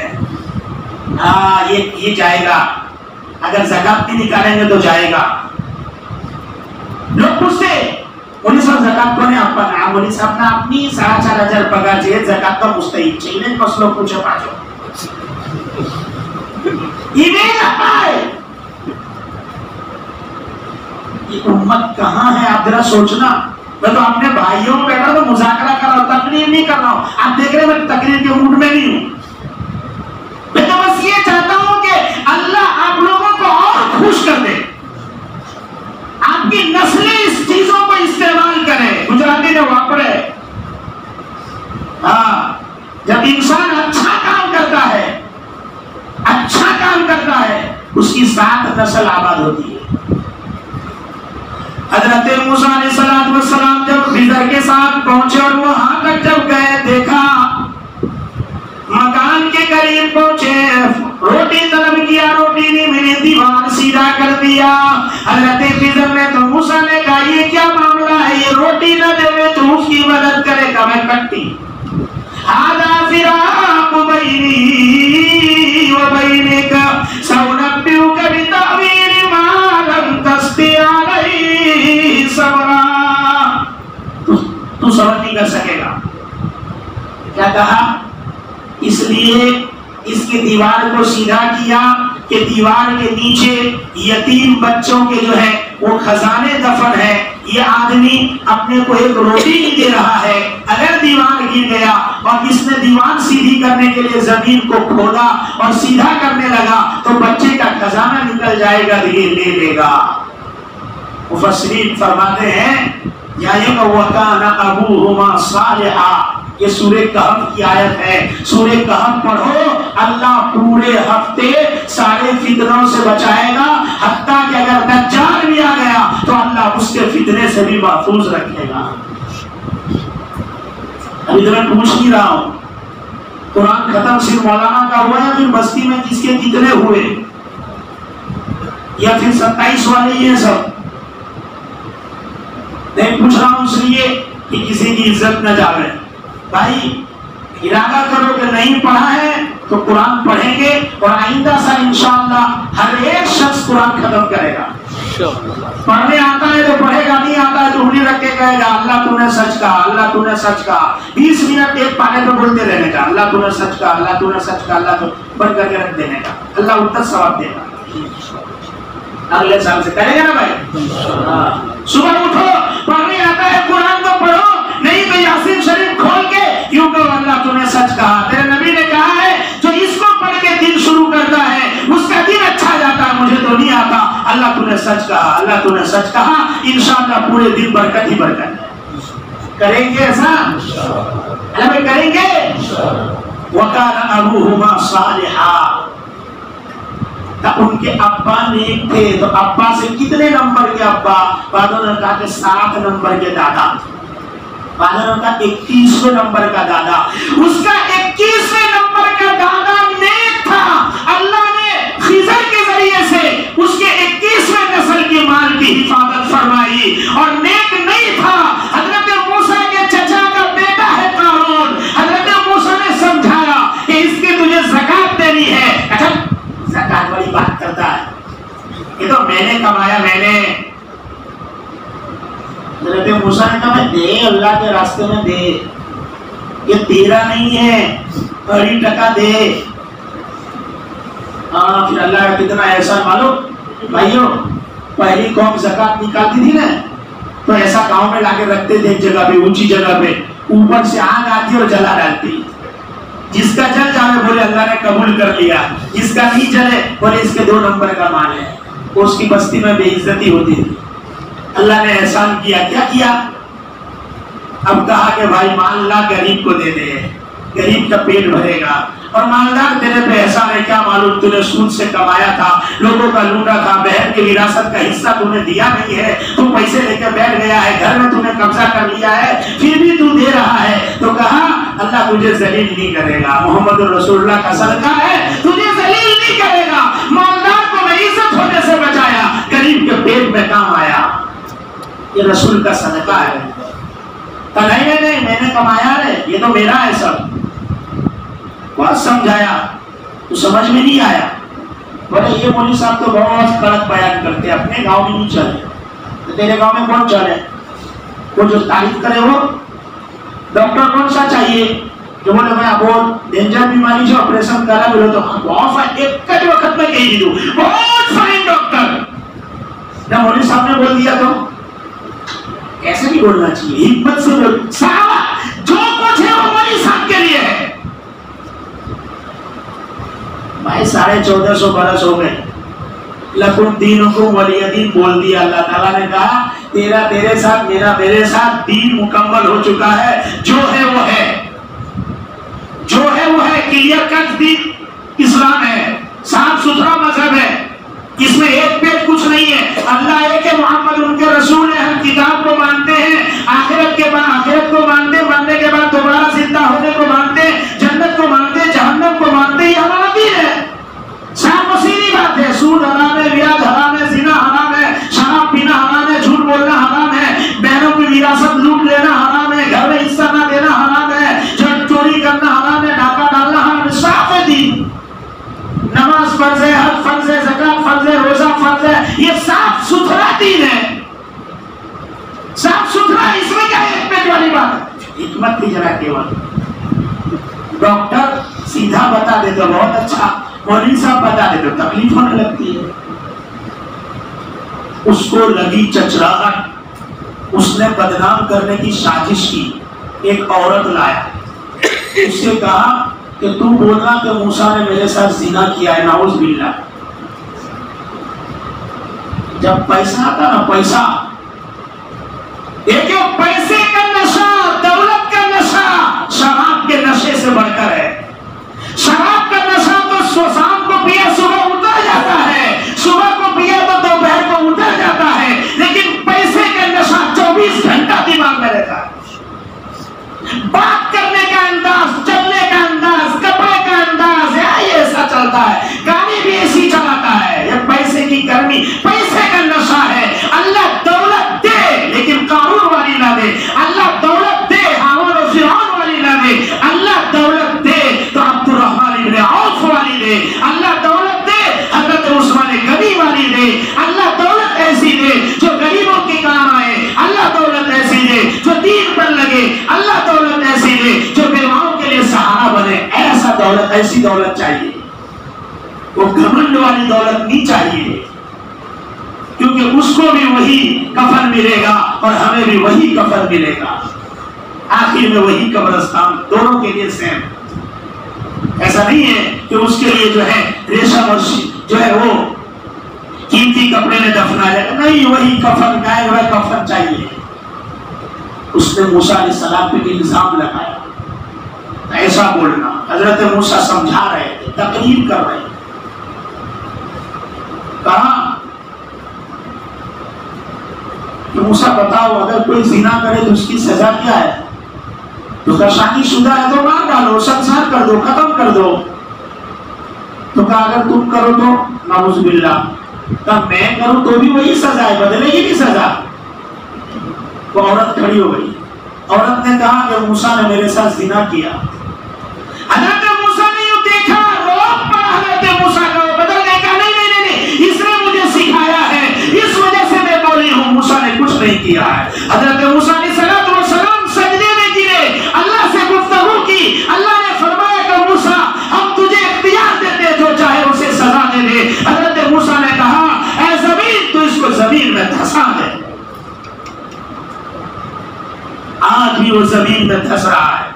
ये जाएगा, अगर ज़कात नहीं निकालेंगे तो जाएगा। लोग पूछते मुनी साहब ज़कात कोने आपका नाम? मुनी साहब ना अपनी 4,500 पगार चाहिए, ज़कात का मुस्तहिक चाहिए। कस लोग पूछे पाछो इमेज आता है। ये उम्मत कहाँ है आप जरा सोचना। मैं तो अपने भाइयों में बैठा तो मुज़ाकरा कर रहा हूँ, तकरीर नहीं कर रहा हूँ। आप देख रहे हैं मैं तकरीर के मूड में नहीं हूँ। मैं तो बस ये चाहता हूँ कि अल्लाह आप लोगों को और खुश कर दे, आपकी नस्लें इस चीजों को इस्तेमाल करें। गुजराती ने वापरे, हाँ, जब इंसान अच्छा काम करता है, अच्छा काम करता है, उसकी 7 नस्ल आबाद होती है। हजरत मूसा अलैहिस्सलाम जब खिज़र के साथ पहुंचे और वहां तक जब गए, देखा मकान के करीब पहुंचे, रोटी तलब किया, रोटी नहीं मिली, दीवार सीधा कर दिया। हजरत खिज़र ने तो मूसा ने कहा ये क्या मामला है, ये रोटी न देवे तो उसकी मदद करेगा, मैं कट्टी हादा फिराक बैनी व बैनिक सउनब्बिउका बितावील मा लम तस्ती अलैहि सबरा। तू समझ नहीं कर सकेगा। क्या कहा? इसलिए इसकी दीवार को सीधा किया कि दीवार के नीचे यतीम बच्चों के जो है वो खजाने दफन है। ये आदमी अपने को एक रोटी नहीं दे रहा है, अगर दीवार गिर गया और इसने दीवार सीधी करने के लिए जमीन को खोदा और सीधा करने लगा तो बच्चे का खजाना निकल जाएगा, ये ले लेगा। मुफस्सिरीन फरमाते हैं या वकाना अबूहुमा सालिहा, ये सूरह कहफ की आयत है। सूरह कहफ पढ़ो, अल्लाह पूरे हफ्ते सारे फितनों से बचाएगा, हत्ता कि अगर दज्जाल भी आ गया तो अल्लाह उसके फितने से भी महफूज रखेगा। अभी तो मैं पूछ नहीं रहा हूं, कुरान खत्म सिर्फ मौलाना का हुआ या फिर बस्ती में किसके कितने हुए, या फिर 27 वाले ये सब नहीं पूछ रहा हूं इसलिए कि किसी की इज्जत न जावे। भाई इरादा करो कि नहीं पढ़ा है तो कुरान पढ़ेंगे और आइंदा सा इंशाअल्लाह हर एक शख्स कुरान खत्म करेगा। पढ़ने आता है तो पढ़ेगा, नहीं आता है तो उंगली रख के कहेगा अल्लाह तूने सच कहा, अल्लाह तूने सच कहा। 20 मिनट एक पाने पे बोलते रहने का, अल्लाह तूने सच कहा, अल्लाह तूने सच कहा, अल्लाह तो बंद करके रख देने का, अल्लाह उत्तर सवाब देगा। अगले साल से करेगा ना भाई। सुबह उठो, पढ़ने आता है कुरान तो पढ़ो, नहीं तो यासीन शरीफ खोल के यूं कहो अल्लाह तूने सच कहा। तेरे नबी ने कहा है जो इसको पढ़ के दिन शुरू करता है उसका दिन अच्छा जाता है, मुझे तो नहीं आता। अल्लाह तूने सच कहा, अल्लाह तूने सच कहा, इंशाअल्लाह पूरे दिन बरकत ही बरकत। करेंगे ऐसा? अल्लाह भाई करेंगे। वकाना अबूहुमा सालिहा, उनके अब्बा नेक थे। तो अब्बा से कितने नंबर के अब्बा? बादल ने कहा 7 नंबर के दादा। बादल ने कहा 21वें नंबर का दादा। उसका 21वें नंबर का दादा नेक था। अल्लाह ने खिज़र के जरिए से उसके 21वें नस्ल की माल की हिफाजत फरमाई। और नेक नहीं था, हजरत मूसा के चचा का बेटा है कारून। हजरत मूसा ने समझाया कि इसकी तुझे ज़कात देनी है। अच्छा ज़कात वाली बात करता है, ये तो मैंने कमाया, मैंने। हज़रत मूसा ने कहा मैं दे, अल्लाह के रास्ते में दे, ये तेरा नहीं है, 30% दे। हाँ, फिर अल्लाह का कितना एहसान मालूम भाइयों। पहली कौम ज़कात निकालती थी ना तो ऐसा गांव में लाके रखते थे एक जगह पे, ऊंची जगह पे, ऊपर से आग आती और जला डालती। जिसका जल जाए बोले अल्लाह ने कबूल कर लिया, जिसका नहीं जले बोले इसके 2 नंबर का माल है। उसकी बस्ती में बेइज्जती होती थी। अल्लाह ने एहसान किया, क्या किया? अब कहा कि भाई माल ला गरीब को दे दे, गरीब का पेट भरेगा। और मालदार तेरे पे एहसान है, क्या मालूम तूने सूद से कमाया था, लोगों का लूटा था, बहन की विरासत का हिस्सा तूने दिया नहीं है, तू पैसे लेकर बैठ गया है, घर में तूने कब्जा कर लिया है, फिर भी तू दे रहा है। तो कहा अल्लाह तुझे जलील नहीं करेगा, मोहम्मद रसूलुल्लाह का सदका है, तुझे जलील नहीं करेगा। मालदार को मैं इज्जत होने से बचाया, गरीब के पेट में काम आया, ये रसूल का सदका है। नहीं मैंने कमाया है, ये तो मेरा है सब। बहुत समझाया तो समझ में नहीं आया। बोले ये मौलवी साहब तो बहुत कड़क बयान करते, अपने गांव में नहीं चले तो तेरे गांव में कौन चले? वो जो तारीफ करे वो डॉक्टर कौन सा चाहिए जो बोले मैं बहुत डेंजर बीमारी से ऑपरेशन करा बोले तो बहुत एक वक्त में कही दू बहुत फाइन डॉक्टर। ना मौलवी साहब ने बोल दिया तो ऐसे नहीं बोलना चाहिए, हिम्मत से बोल। साहब जो कुछ है वो मौलवी साहब के लिए है। भाई 1450 बरस हो गए, लकुम दीनुकुम वलियदीन बोल दिया। अल्लाह ताला ने कहा तेरा तेरे साथ, मेरा मेरे साथ, दीन मुकम्मल हो चुका है। जो है वो है, जो है वो है। क्लियर कट दीन इस्लाम है, साफ सुथरा मजहब है, इसमें एक पेट कुछ नहीं है, अल्लाह एक है, मोहम्मद उनके रसूल है, हम किताब को मानते हैं, आखिरत के बाद आखिरत को मानते, मरने के बाद दोबारा जिंदा होने को मानते, जन्नत को मानते, जहन्नम को मानते, ये हमारा दीन है। साफ और सीधी बात है, सूद हराम है, विराद हराम है, जिना हराम है, शराब पीना हराम है, झूठ बोलना हराम है, बहनों की विरासत लूट लेना हराम है, घर में हिस्सा ना देना हराम है, चोरी करना हराम है, डाका डालना हराम है। साफ है दीन। नमाज फर्ज है, हज फर्ज है, ज़कात फर्ज है, रोजा फर्ज है, ये साफ सुथरा दीन है, साफ सुथरा। इसमें क्या हिकमत वाली बात है? हिकमत की जरा केवल डॉक्टर सीधा बता दे तो बहुत अच्छा, मौलवी साहब बता दे तो तकलीफ होने लगती है। उसको लगी चचराहट, उसने बदनाम करने की साजिश की। एक औरत लाया, उससे कहा कि तू बोलना कि मूसा ने मेरे साथ जिना किया है, नाउज़ बिल्लाह। जब पैसा आता ना, पैसा एक पैसे का नशा, दौलत का नशा शराब के नशे से बढ़कर है। शराब का नशा तो शाम को पिया सुबह उतर जाता है, सुबह को पिया तो दोपहर को उतर जाता है, लेकिन पैसे का नशा 24 घंटा दिमाग में रहता है। बात करने का अंदाज, चलने का अंदाज, कपड़े का अंदाज ऐसा चलता है, गाड़ी भी ऐसी चलाता है। ये पैसे की गर्मी, पैसे का नशा है। अल्लाह दौलत दे लेकिन कारून वाली ना दे, अल्लाह दौलत दे हारून और फिरौन वाली ना दे, अल्लाह दौलत दे तो अब्दुर्रहमान इब्न औफ वाली दे, अल्लाह दौलत दे हजरत उस्मान गनी वाली दे, अल्लाह दौलत ऐसी दे जो गरीबों के काम आए, अल्लाह दौलत ऐसी दे जो दीन पर लगे, अल्लाह दौलत ऐसी दे जो बेवाओं के लिए सहारा बने। ऐसा दौलत, ऐसी दौलत चाहिए, वो घमंड वाली दौलत नहीं चाहिए, क्योंकि उसको भी वही कफन मिलेगा और हमें भी वही कफन मिलेगा, आखिर में वही कब्रिस्तान, दोनों के लिए सेम। ऐसा नहीं है कि उसके लिए जो है रेशम और जो है वो कीमती कपड़े में दफना जाएगा, नहीं, वही कफन, गाय हुआ कफन चाहिए। उसने मूसा अलैहिस्सलाम पे इल्जाम लगाया, ऐसा बोलना। हजरत मूसा समझा रहे थे, तकरीर कर रहे थे। कहा कि मूसा बताओ, अगर कोई जिना करे तो उसकी सजा क्या है? तो कहा शादीशुदा है तो मार डालो, संसार कर दो, खत्म कर दो। तो कहा अगर तुम करो तो नाउज़ बिल्लाह, तब मैं करूं तो भी वही सजा है, बदलेगी नहीं सजा। वो औरत खड़ी हो गई, औरत ने कहा कि मूसा ने मेरे साथ जिना किया। हज़रत मूसा ने यूं देखा, रोक पड़ा हज़रत मूसा का, बदल गए, कहा नहीं नहीं नहीं, इसने मुझे सिखाया है, इस वजह से मैं बोली हूं, मूसा ने कुछ नहीं किया है। हज़रत मूसा अलैहिस्सलाम सजदे में गिरे, अल्लाह से गुफ्तगू की। अल्लाह ने फरमाया कि मूसा, हम तुझे इख्तियार देते, जो चाहे उसे सजा दे दे। हज़रत मूसा ने कहा, ऐ ज़मीन, तू इसको ज़मीन में धंसा दे। आज भी वो जमीन में धंस रहा है।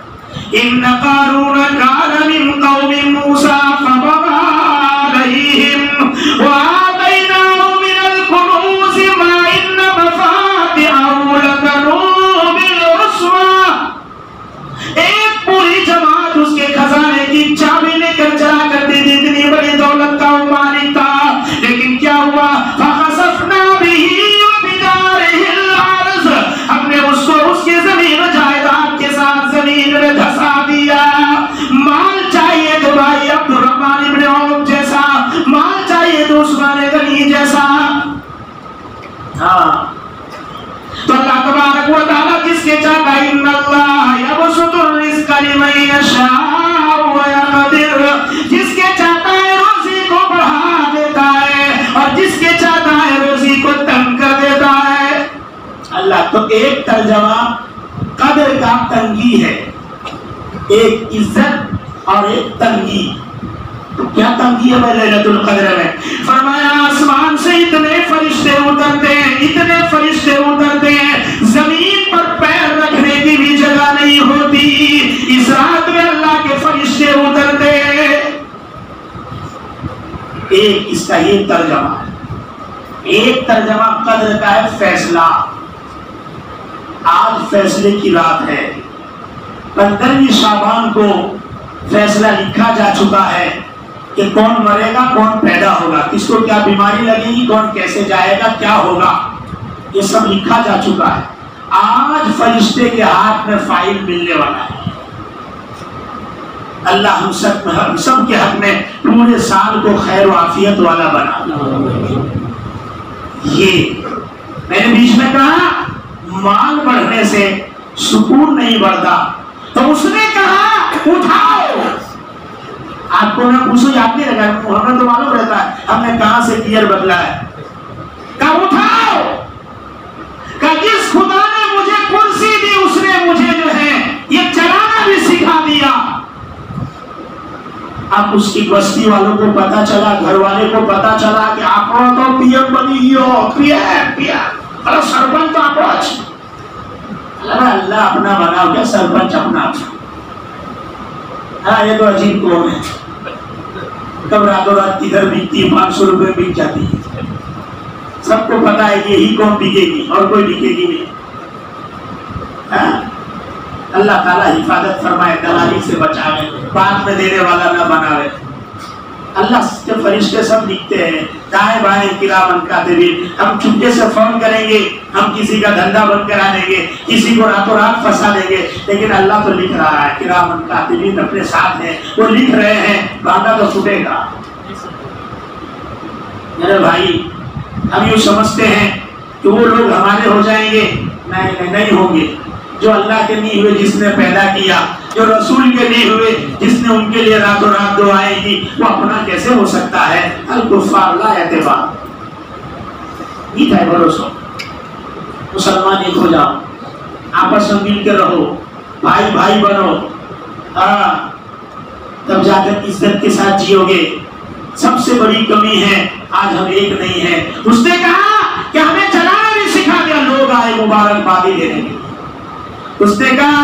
इन्न कारून कान मिन कौमि मूसा फबगा अलैहिम व आतैनाहु मिनल कुनूज़ मा इन्न मफातिहहु लतनूअ बिल उस्वा। एक पूरी जमात उसके खजाने की चाबी लेकर चला करती थी, इतनी बड़ी दौलत का वो मालिक था, लेकिन क्या हुआ? फखसफना बिही व बिदारिहिल अर्ज़, हमने उसको उसकी जमीन जायदाद के साथ जमीन में धंसा दिया। माल चाहिए तो भाई अब्दुर्रहमान इब्न औफ जैसा, माल चाहिए तो उस्मान गनी जैसा। हाँ, तो अल्लाह तबारक व तआला जिसके चाहता है, इन्नल्लाह यबसुतुर रिज़्क़ लिमन यशाअ व यक़दिर, जिसके चाहता है रोज़ी को बढ़ा देता है और जिसके चाहता है रोज़ी को तंग कर देता है अल्लाह। तो एक तर्जमा कदर का तंगी है, एक इज्जत और एक तंगी। तो क्या तंगी है लैलतुल क़द्र में? फरमाया आसमान से इतने फरिश्ते उतरते हैं, इतने फरिश्ते उतरते हैं, जमीन पर पैर रखने की भी जगह नहीं होती। इस रात में अल्लाह के फरिश्ते उतरते हैं। एक इसका ये तर्जमा है। एक तर्जमा कद्र का है फैसला। आज फैसले की रात है, 15वीं शाबान को फैसला लिखा जा चुका है। कि कौन मरेगा, कौन पैदा होगा, किसको क्या बीमारी लगेगी, कौन कैसे जाएगा, क्या होगा, ये सब लिखा जा चुका है। आज फरिश्ते के हाथ में फाइल मिलने वाला है। अल्लाह हम सब के हक में पूरे साल को खैर आफियत वाला बना। ये मैंने बीच में कहा माल बढ़ने से सुकून नहीं बढ़ता, तो उसने कहा उठाओ। आपको ना पूछो, याद नहीं रखा, हमें तो मालूम रहता है हमने कहां से गियर बदला है। कहा उठाओ, कहा जिस खुदा ने मुझे कुर्सी दी उसने मुझे जो है ये चलाना भी सिखा दिया। अब उसकी बस्ती वालों को पता चला, घर वाले को पता चला कि आप तो पीएम बनी हो, पीएम अरे सरपंच तो आप अल्लाह अपना बनाओ क्या, सरपंच अपना। हाँ ये तो अजीब कौन है, कब रातों रात किधर बिकती है, 500 रुपए बिक जाती है। सबको पता है कि यही कौन बिकेगी और कोई बिकेगी नहीं। हाँ? अल्लाह ताला हिफाजत फरमाए, दलाली से बचावे, बाद में देने वाला ना बनावे। अल्लाह के फरिश्ते सब लिखते हैं, दाएं बाएं किरामन कातिबीन। हम चुपके से फोन करेंगे, हम किसी का धंधा बंद करा देंगे, किसी को रातों रात फंसा देंगे, लेकिन अल्लाह तो लिख रहा है, किरामन कातिबीन अपने साथ हैं, वो लिख रहे हैं, भागा तो छूटेगा। मेरे भाई हम यूँ समझते हैं कि वो लोग हमारे हो जाएंगे, नहीं होंगे। जो अल्लाह के नहीं हुए जिसने पैदा किया, जो रसूल के नहीं हुए जिसने उनके लिए रातों रात दुआएं की, वो अपना कैसे हो सकता है। अल-कुफ़ार ला एतबार, ठीक है भरोसा। मुसलमान एक हो जाओ, आपस में मिल के रहो, भाई भाई बनो, तब जाकर इज्जत के साथ जियोगे। सबसे बड़ी कमी है आज हम एक नहीं है। उसने कहा कि हमें चलाना भी सिखा दिया, लोग आए मुबारकबादी देने के लिए। उसने कहा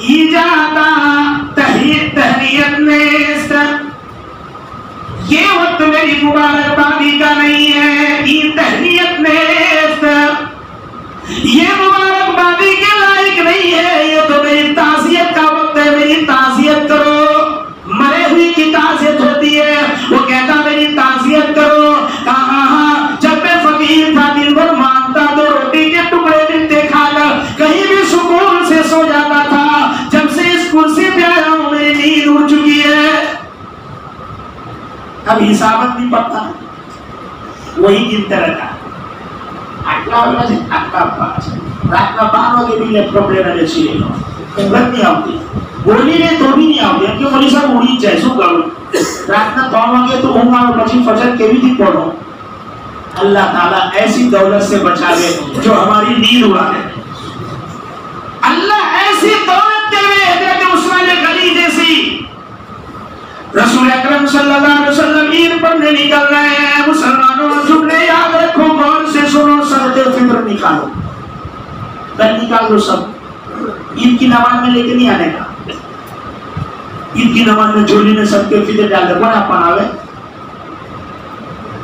इजादा तहनीयत में ये वक्त मेरी मुबारकबादी का नहीं है, ये तहनीयत में ये मुबारकबादी के लायक नहीं है, ये तो मेरी ताज़ियत का वक्त है, मेरी ताज़ियत करो। मरे हुई की ताज़ियत होती है, वो कहता मेरी ताज़ियत करो। कहा जब मैं फकीर था दिन भर मांगता तो रोटी के टुकड़े मिलते खाकर कहीं भी सुकून से सो जाता था। जब से इस कुर्सी पे आया हूं मेरी नींद उड़ चुकी है, अब हिसाबत नहीं पड़ता, वही गिनते रहता। रात का 12 बजे भी लैपटॉप लेना नहीं आती, बोली ने तो भी नहीं आती, क्यों बोली सब उड़ी जाए शू करूं। रात का 3 वागे तो ऊँगा और પછી फजर के भी पढ़ो। अल्लाह ताला ऐसी दौलत से बचावे जो हमारी नींद उड़ा दे। अल्लाह ऐसी दौलत देवे हजरत उस्मान गनी जैसी। रसूल अकरम सल्लल्लाहु अलैहि वसल्लम ईद पढ़ने निकल रहे हैं। मुसलमानों जुमले याद रखो, गौर से सुनो, सदक़े फित्र निकालो, कल निकाल दो सब। ईद की नमाज में लेके नहीं आने का, ईद की नमाज में झोली में सदक़े फित्र डाल दो, कौन आप पढ़ावे।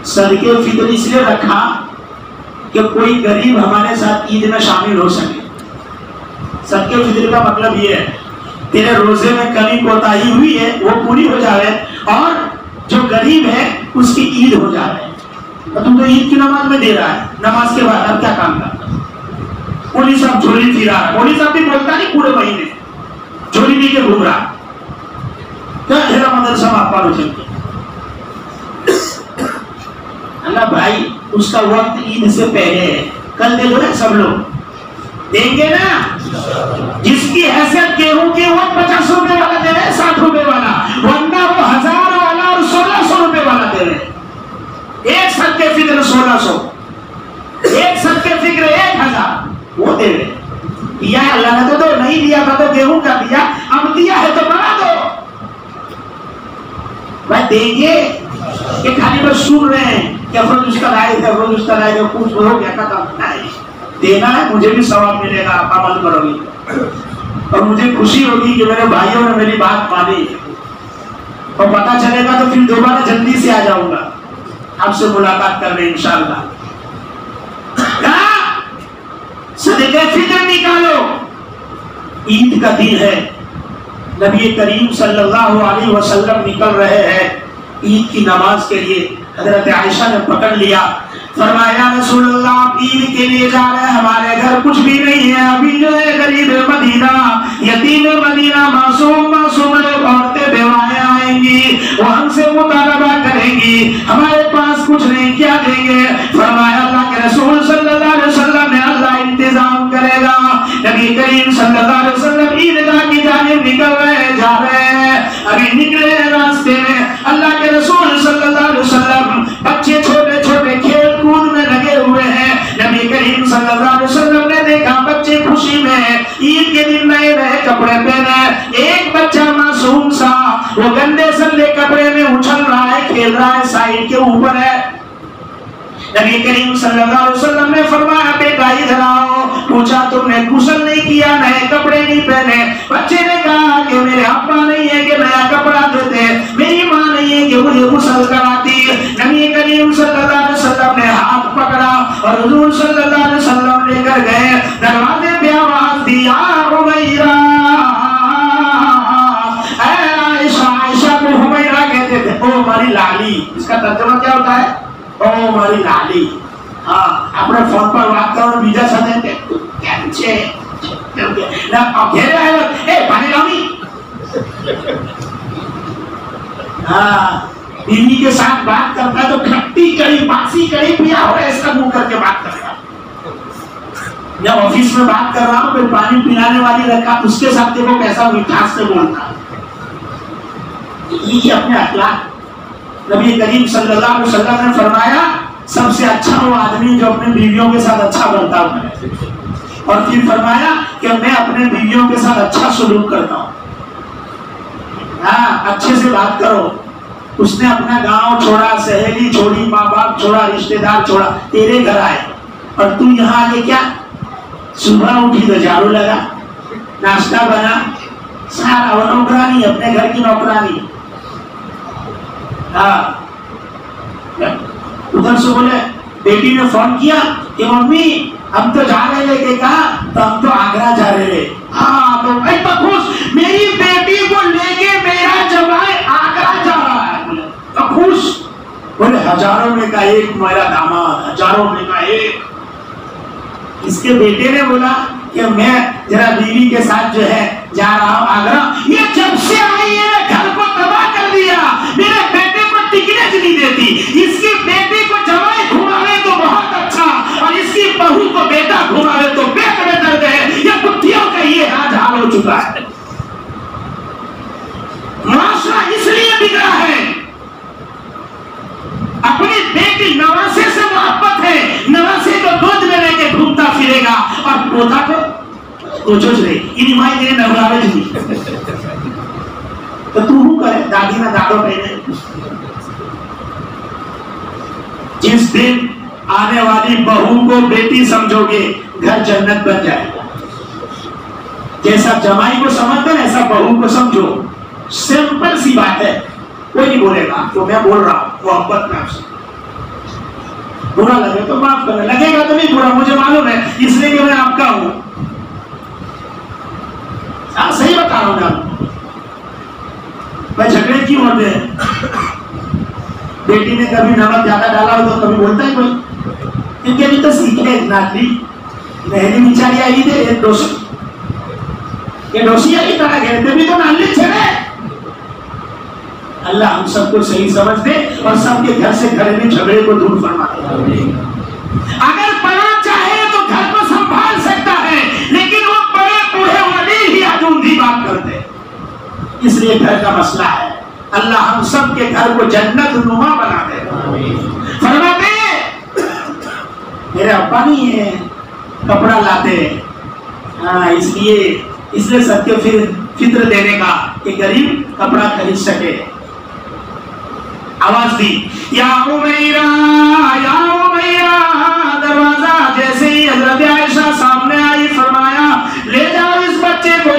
सदक़े फित्र इसलिए रखा कि कोई गरीब हमारे साथ ईद में शामिल हो सके। सदक़े फित्र का मतलब ये है तेरे रोजे में कमी कोताही हुई है वो पूरी हो जाए और जो गरीब है उसकी ईद हो जाए। तो तुम तो ईद की नमाज में दे रहा है, नमाज के बाद अब क्या काम करता। पुलिस अब झोली फिरा, पुलिस अब भी बोलता नहीं, पूरे महीने झोली लेके घूम रहा, क्या हेरा मदरसा आप पालो चलते। अल्लाह भाई उसका वक्त ईद से पहले है, कल दे दो ना सब लोग, देंगे ना। जिसकी हैसियत गेहूं की वो 50 रुपए वाला दे रहे, 60 रुपए वाला, वरना वो 1000 वाला और 1600 रुपए वाला दे रहे। एक सदक़े फिक्र 1600, एक सदक़े फिक्र 1000 वो दे रहे। दिया है अल्लाह ने तो दो, नहीं दिया था तो गेहूं का दिया, अब दिया है तो बढ़ा दो। भाई देंगे कि खाली बस सुन रहे हैं कि अफरोज उसका राय थे, अफरोज उसका राय थे, कुछ हो गया खत्म नहीं। देना है, मुझे भी सवाब मिलेगा, आप अमल करोगे और मुझे खुशी होगी कि मेरे भाइयों ने मेरी बात मानी। और पता चलेगा तो फिर दोबारा जल्दी से आ जाऊंगा आपसे मुलाकात करने इंशाअल्लाह। सदक़े फित्र निकालो, ईद का दिन है, नबी करीम सल्लल्लाहु अलैहि वसल्लम निकल रहे हैं ईद की नमाज के लिए। हजरत आयशा ने पकड़ लिया, फरमाया रसूलुल्लाह आप ईद के लिए जा रहे हैं, हमारे घर कुछ भी नहीं है, अभी जो है गरीब मदीना, यतीम मदीना, मासूम औरतें बेवाएं आएंगी, वो हमसे मुतालबा करेंगी, हमारे पास कुछ नहीं, क्या देंगे? फरमाया अल्लाह के रसूल सल्लल्लाहु अलैहि वसल्लम ने अल्लाह इंतजाम करेगा। नबी करीम सल्लल्लाहु अलैहि वसल्लम ईदगाह की जानिब निकल रहे, जा रहे हैं, अभी निकले रास्ते में अल्लाह के रसूल सल्लल्लाहु अलैहि वसल्लम, बच्चे छोटे छोटे खेल कूद में लगे हुए हैं। नबी करीम सल्लल्लाहु अलैहि वसल्लम ने देखा बच्चे खुशी में ईद के दिन नए नए कपड़े पहने, एक बच्चा मासूम सा वो गंदे सल्ले कपड़े में उछल रहा है, खेल रहा है, साइड के ऊपर है। नबी करीम सल्लल्लाहु अलैहि वसल्लम ने फरमाया बेटा इधर आओ। पूछा तुमने गुस्ल नहीं किया, नए कपड़े नहीं पहने? बच्चे ने कहा कि मेरे अब्बा नहीं है कि नया कपड़ा देते, मेरी माँ नहीं है कि मुझे गुस्ल कराती। नबी करीम सल्लल्लाहु अलैहि वसल्लम ने हाथ पकड़ा और हुजूर सल्लल्लाहु अलैहि वसल्लम लेकर गए, दरवाजे पे आवाज दी, या हुमैरा। आयशा, आयशा को हुमैरा कहते थे, ओ हमारी लाली। इसका तर्जुमा क्या होता है? ओ हमारी लाली। हाँ, अपने फोन पर बात करो, बीजा सदे कैम छे ना घेरे आयो, ए पानी लाओ। हाँ, बीवी के साथ बात करता है तो खट्टी कड़ी बासी कड़ी पिया हो ऐसा मुंह करके बात करता है। जब ऑफिस में बात कर रहा हूँ फिर पानी पिलाने वाली रखा, उसके साथ देखो कैसा मिठास से बोलता है। ये अपने अखलाक। नबी करीम सल्लल्लाहु अलैहि वसल्लम ने फरमाया सबसे अच्छा वो आदमी जो अपने बीवियों के साथ अच्छा बर्ताव करे, और फिर फरमाया कि मैं अपने बीवियों के साथ अच्छा सलूक करता हूँ। हाँ, अच्छे से बात करो। उसने अपना गांव छोड़ा, सहेली छोड़ी, माँ बाप छोड़ा, रिश्तेदार छोड़ा, तेरे घर आए और तू यहाँ आके क्या? सुबह उठी तो झाड़ू लगा, नाश्ता बना, सारा वो नौकरानी, अपने घर की नौकरानी। हाँ, उधर से बोले बेटी ने फोन किया कि मम्मी हम तो जा रहे लेके, कहा तो हम तो आगरा जा रहे। हाँ, तो मैं तो खुश, मेरी बेटी को लेके मेरा जमाई आगरा जा रहा है। तो खुश। बोले हजारों में का एक मेरा दामाद, हजारों में का एक। इसके बेटे ने बोला कि मैं जरा बीवी के साथ जो है जा रहा हूँ आगरा। ये जब से आई है घर को तबाह कर दिया, मेरे बेटे को टिकने नहीं देती। इसकी बेटी को जमाई घुमावे तो बहुत अच्छा, और इसकी बहू को बेटा घुमावे तो पेट में दर्द है। ये बुद्धियों का ये आज हाल हो चुका है। माशरा इसलिए बिगड़ा है, अपनी बेटी नवासे से मोहब्बत है, नवासे को गोद में लेके घूमता फिरेगा और पोता को सोच रही इन माई ने नवरावे जी तो तू हूं करे दादी ना दादो पहने। जिस दिन आने वाली बहू को बेटी समझोगे घर जन्नत बन जाएगा। जैसा जमाई को समझते हैं ऐसा बहू को समझो। सिंपल सी बात है, कोई नहीं बोलेगा तो मैं बोल रहा हूं मोहब्बत में आपसे। बुरा लगे तो माफ करना, लगेगा तो नहीं बुरा, मुझे मालूम है इसलिए कि मैं आपका हूं। सही बता रहा हूं मैं आपको। मैं झगड़े क्यों होते हैं? बेटी ने कभी नमक ज्यादा डाला हो तो कभी बोलता है कोई? क्योंकि अभी तो सीखे नाती नहली बिचारी आई थे, ये डोसिया की तरह घेरते भी तो नाली छेड़े। अल्लाह हम सबको सही समझ दे और सबके घर से घरेलू झगड़े को दूर फरमा दे। अगर बड़ा चाहे तो घर को संभाल सकता है, लेकिन वो बड़े बूढ़े वाले ही आजूंधी बात करते, इसलिए घर का मसला है। अल्लाह हम सबके घर को जन्नत नुमा बना दे। फरमाते मेरे अब्बा नहीं है कपड़ा लाते, हाँ इसलिए सबके फित्र देने का कि गरीब कपड़ा खरीद सके। आवाज दी या उमैरा, या उमैरा। दरवाजा जैसे ही हजरत आयशा सामने आई, फरमाया ले जाओ इस बच्चे को,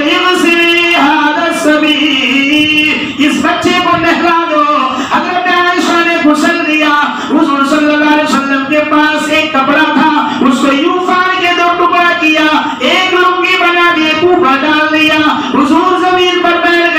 इस बच्चे को नहला दो। हजरत आयशा ने गुस्ल दिया। हुजूर सल्लल्लाहु अलैहि वसल्लम के पास एक कपड़ा था, उसको यूं फाड़ के दो टुकड़ा किया, एक लुंगी बना दी, ऊपर डाल दिया। हुजूर जमीन पर बैठ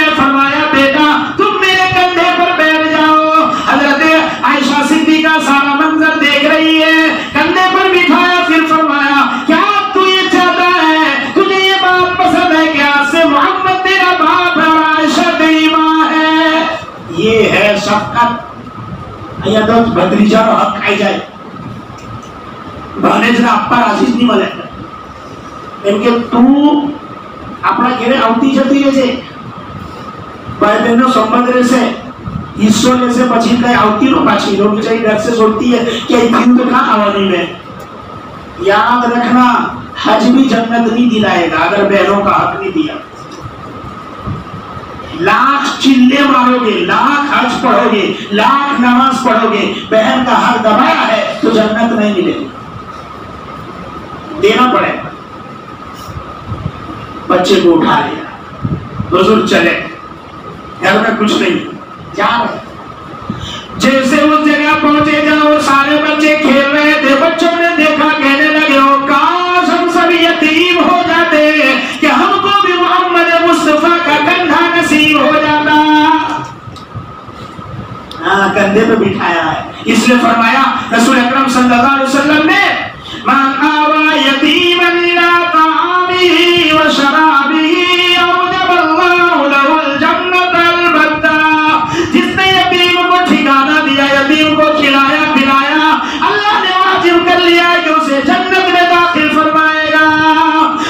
शफकत અહીંયા તો ભત્રીજાનો હક ખાઈ જાય, ભાણેજના અપ્પા રાજી નહીં મળે. એમ કે તું આપણા ઘરે આવતી જતી રહેશે, ભાઈ બહેનનો સંબંધ રહેશે, હિસ્સો લેશે, પછી કઈ આવતી નો પાછી लोग बेचारी घर से सोचती है कि दिन तो कहाँ आवानी में. याद रखना हज भी जन्नत नहीं दिलाएगा अगर बहनों का हक नहीं दिया. लाख चिल्ले मारोगे, लाख हज पढ़ोगे, लाख नमाज पढ़ोगे, बहन का हक दबाया है तो जन्नत नहीं मिलेगी, देना पड़ेगा. बच्चे को उठा लिया, बुजुर्ग चले, घर में कुछ नहीं, जा रहे. जैसे उस जगह पहुंचे जहां वो सारे बच्चे खेल रहे थे, बच्चों ने देखा, कहने लगे हो काश हम सब यतीम हो जाते कि हमको भी मोहम्मद मुस्तफा का कंधा नसीब हो जाता. हाँ, कंधे पे बिठाया है, इसलिए फरमाया रसूल अकरम सल्लल्लाहु अलैहि वसल्लम ने मन आवा यतीमन इला तामिही व शराबिही औजबल्लाहु लहुल जन्नतल बत्ता. जिसने यतीम को ठिकाना दिया, यतीम को खिलाया पिलाया, अल्लाह ने वाजिब कर लिया कि उसे जन्नत में दाखिल फरमाएगा.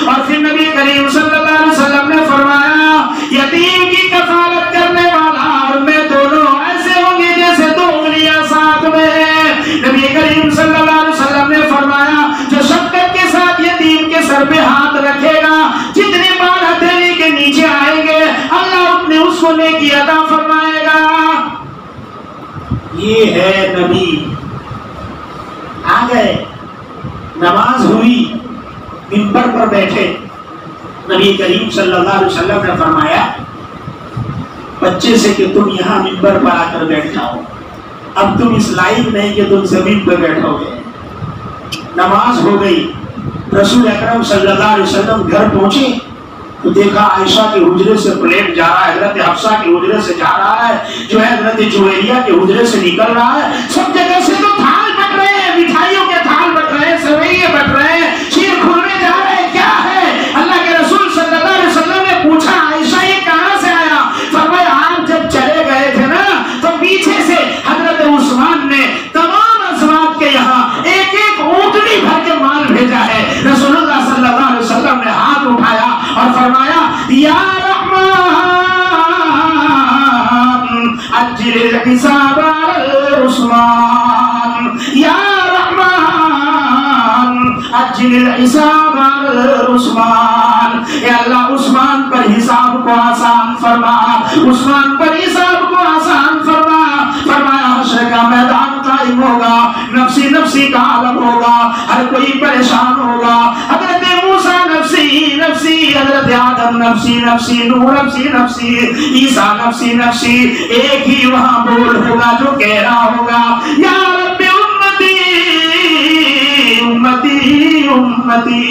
और फिर नबी करीम सल्लल्लाहु अलैहि वसल्लम ने फरमाया यतीम की कफालत करने वाला और मैं दोनों ऐसे होंगे जैसे दो उंगलियां साथ में. नबी करीम सल्लल्लाहु अलैहि वसल्लम ने फरमाया जो शफकत के साथ यतीम के सर पे हाथ रखेगा, जितने बार हथेली के नीचे आएंगे अल्लाह उतने उसको नेकी अता फरमाएगा. ये है नबी. आ गए, नमाज हुई, मिंबर पर बैठे, नबी करीम सल्लल्लाहु अलैहि वसल्लम ने फरमाया बच्चे से कि तुम यहाँ मिंबर पर आकर बैठ जाओ, अब तुम इस लायक नहीं कि तुम जमीन पर बैठोगे. नमाज हो गई, रसूल अकरम सल्लल्लाहु अलैहि वसल्लम घर पहुंचे तो देखा आयशा के हुजरे से प्लेट जा रहा है, हजरत हफ्सा के हुजरे से जा रहा है, जो है हजरत जुवैरिया के हुजरे से निकल रहा है. सब जगह से तो थाल बट रहे हैं, मिठाइयों के थाल बट रहे हैं, सेवइयां बट रहे हैं, शीर खुरमे जा रहे हैं. क्या है? अल्लाह के रसूल सल्लल्लाहु अलैहि वसल्लम ने पूछा आयशा ये कहां से आया? फरमाया आप जब चले गए थे ना तो पीछे से हजरत उस्मान ने तमाम अज़वाज के यहाँ एक एक ऊँटनी भर के माल भेजा है. रसूलुल्लाह सल्लल्लाहु अलैहि वसल्लम ने हाथ उठाया और फरमाया या रहमान अज्जिल हिसाब उस्मान, या रहमान अज्जिल हिसाब उस्मान. या अल्लाह उस्मान पर हिसाब को आसान फरमा, उस्मान पर हिसाब को आसान फरमा. फरमाया हश्र का मैदान कायम होगा, नफ्सी नफ्सी का आलम होगा, हर कोई परेशान होगा. हजरत मूसा नफ्सी नफ्सी, हजरत आदम नफ्सी नफ्सी, नूह नफ्सी नफ्सी, ईसा नफ्सी नफ्सी. एक ही वहां बोल होगा जो कह रहा होगा या रब्बी उम्मती उम्मती उम्मती.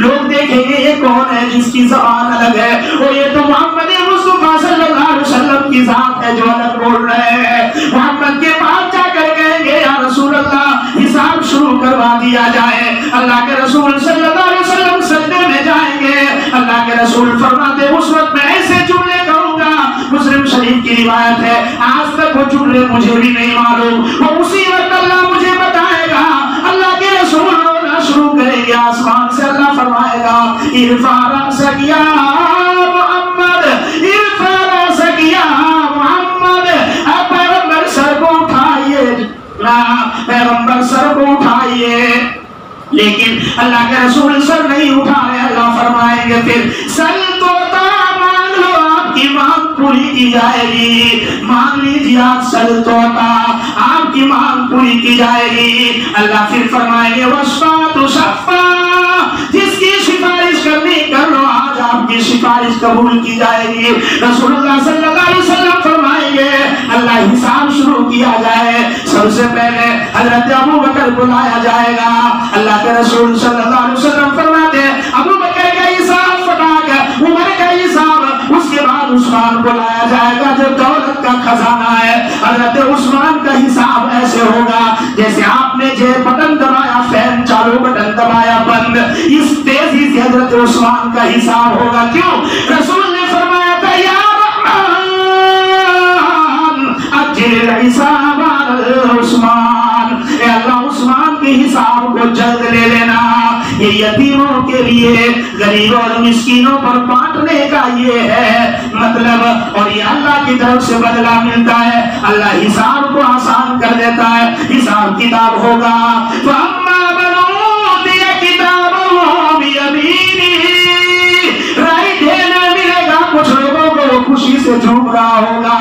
लोग देखेंगे ये कौन है जिसकी ज़बान अलग है, और ये तो मोहम्मद मुस्तफा सल्लल्लाहु अलैहि वसल्लम की जात है जो अलग बोल रहे हैं. मोहम्मद के पास जाकर कहेंगे या रसूल अल्लाह हिसाब शुरू करवा दिया जाए. अल्लाह के रसूल सल्लल्लाहु अलैहि वसल्लम सजदे में जाएंगे. अल्लाह के रसूल फरमाते उस वक्त मैं ऐसे जुमले कहूंगा, मुस्लिम शरीफ की रिवायत है, आज तक वो जुमले मुझे भी नहीं मालूम, वो उसी वक्त अल्लाह मुझे बताएगा. अल्लाह के रसूल रोना शुरू करेंगे, आसमान से अल्लाह फरमाएगा इरफा रअसकिया मोहम्मद, इरफा रअसकिया मोहम्मद. पैगंबर सर को उठाइए, पैगंबर सर को उठाइए. लेकिन अल्लाह के रसूल सर नहीं उठा रहे. अल्लाह फरमाएंगे फिर सर तो मांग लो, आपकी मांग पूरी की जाएगी. मांग लीजिए आप सर तोता, आपकी मांग पूरी की जाएगी. अल्लाह फिर फरमाएंगे वशफा तो शफा, जिसकी सिफारिश करनी कर लो, आज आपकी सिफारिश कबूल की जाएगी. रसूलुल्लाह सल्लल्लाहु अलैहि वसल्लम फरमाएंगे अल्लाह हिसाब शुरू किया जाए. सबसे पहले हजरत अबू बकर बुलाया जाएगा. अल्लाह के रसूल सल्लल्लाहु अलैहि वसल्लम फरमाते हैं अबू बकर का हिसाब फटाक, उमर का हिसाब, उसके बाद उस्मान बुलाया जाएगा जो दौलत का खजाना है. हजरत उस्मान का हिसाब ऐसे होगा जैसे आपने जो बटन दबाया फैन चालू, बटन दबाया बंद, इस तेजी से हजरत उस्मान का हिसाब होगा. क्यों? रसूल ने फरमाया था या रहमान उस्मान, अल्लाह उस्मान के हिसाब को जल्द ले लेना। ये यतीमों के लिए, गरीबों और मिस्कीनों पर बांटने का ये है मतलब, और ये अल्लाह की तरफ से बदला मिलता है। अल्लाह हिसाब को आसान कर देता है। हिसाब किताब होगा तो अम्मा बनो दिया किताब राइट देना मिलेगा। कुछ लोगों को खुशी से झूम रहा होगा,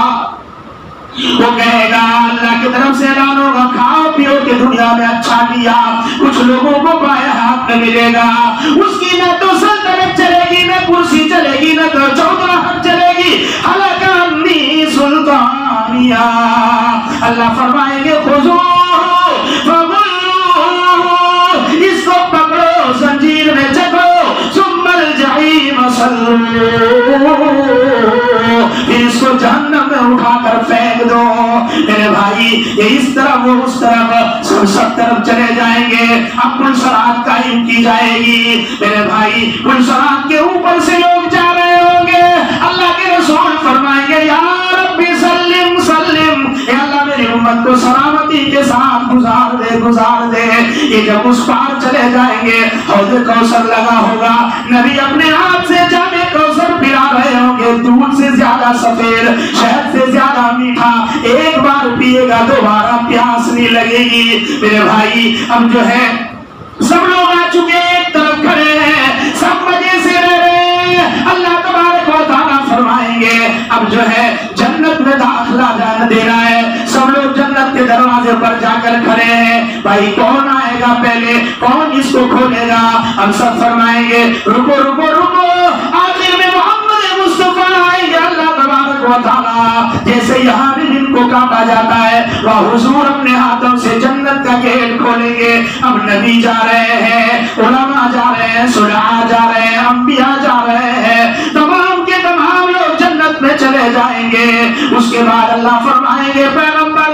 वो कहेगा अल्लाह की तरफ से ऐलान होगा खाओ पियो के दुनिया में अच्छा किया। कुछ लोगों को बाएं हाथ में मिलेगा, उसकी न तो सल्तनत चलेगी, न कुर्सी चलेगी, न तो चौधराहट चलेगी। हलकानी सुल्तानिया, अल्लाह फरमाएंगे खुजो इसको पकड़ो, जंजीर में जकड़ो, सुम्मल जहीम सल्लू, फिर इसको जहन्नम में उठाकर फेंक दो। मेरे भाई ये इस तरफ वो उस तरफ, सब तरफ चले जाएंगे। अब पुलसरात कायम की जाएगी। मेरे भाई पुलसरात के ऊपर से लोग जा रहे होंगे। अल्लाह के रसूल फरमाएंगे या रब्बी सल्लिम सल्लिम, या अल्लाह मेरी उम्मत को सलामती के साथ गुजार दे गुजार दे। ये जब उस पार चले जाएंगे, हौज़ कौसर लगा होगा, नबी अपने हाथ से जामे कौसर पिला रहे होंगे, दूध से ज्यादा सफेद, शहद से ज्यादा मीठा। एक बार पिएगा दोबारा प्यास नहीं लगेगी। मेरे भाई अब जो है सब लोग आ चुके, एक तरफ खड़े हैं, सब मजे से रह रहे हैं। अल्लाह तबारक व तआला फरमाएंगे अब जो है जन्नत में दाखिला जाने देना है। सब लोग जन्नत के दरवाजे पर जाकर खड़े हैं। भाई कौन आएगा पहले, कौन इसको खोलेगा? हम सब फरमाएंगे रुको रुको रुको, आखिर में मोहम्मद मुस्तफा आएंगे। अल्लाह तबारक व तआला जैसे यहाँ भी इनको काटा जाता है, वह हुजूर अपने हाथों से जन्नत का गेट खोलेंगे। अब नबी जा रहे हैं, उलमा जा रहे हैं, सुलहा जा रहे हैं, अंबिया जा रहे हैं, तमाम के तमाम लोग जन्नत में चले जाएंगे। उसके बाद अल्लाह फरमाएंगे पैगंबर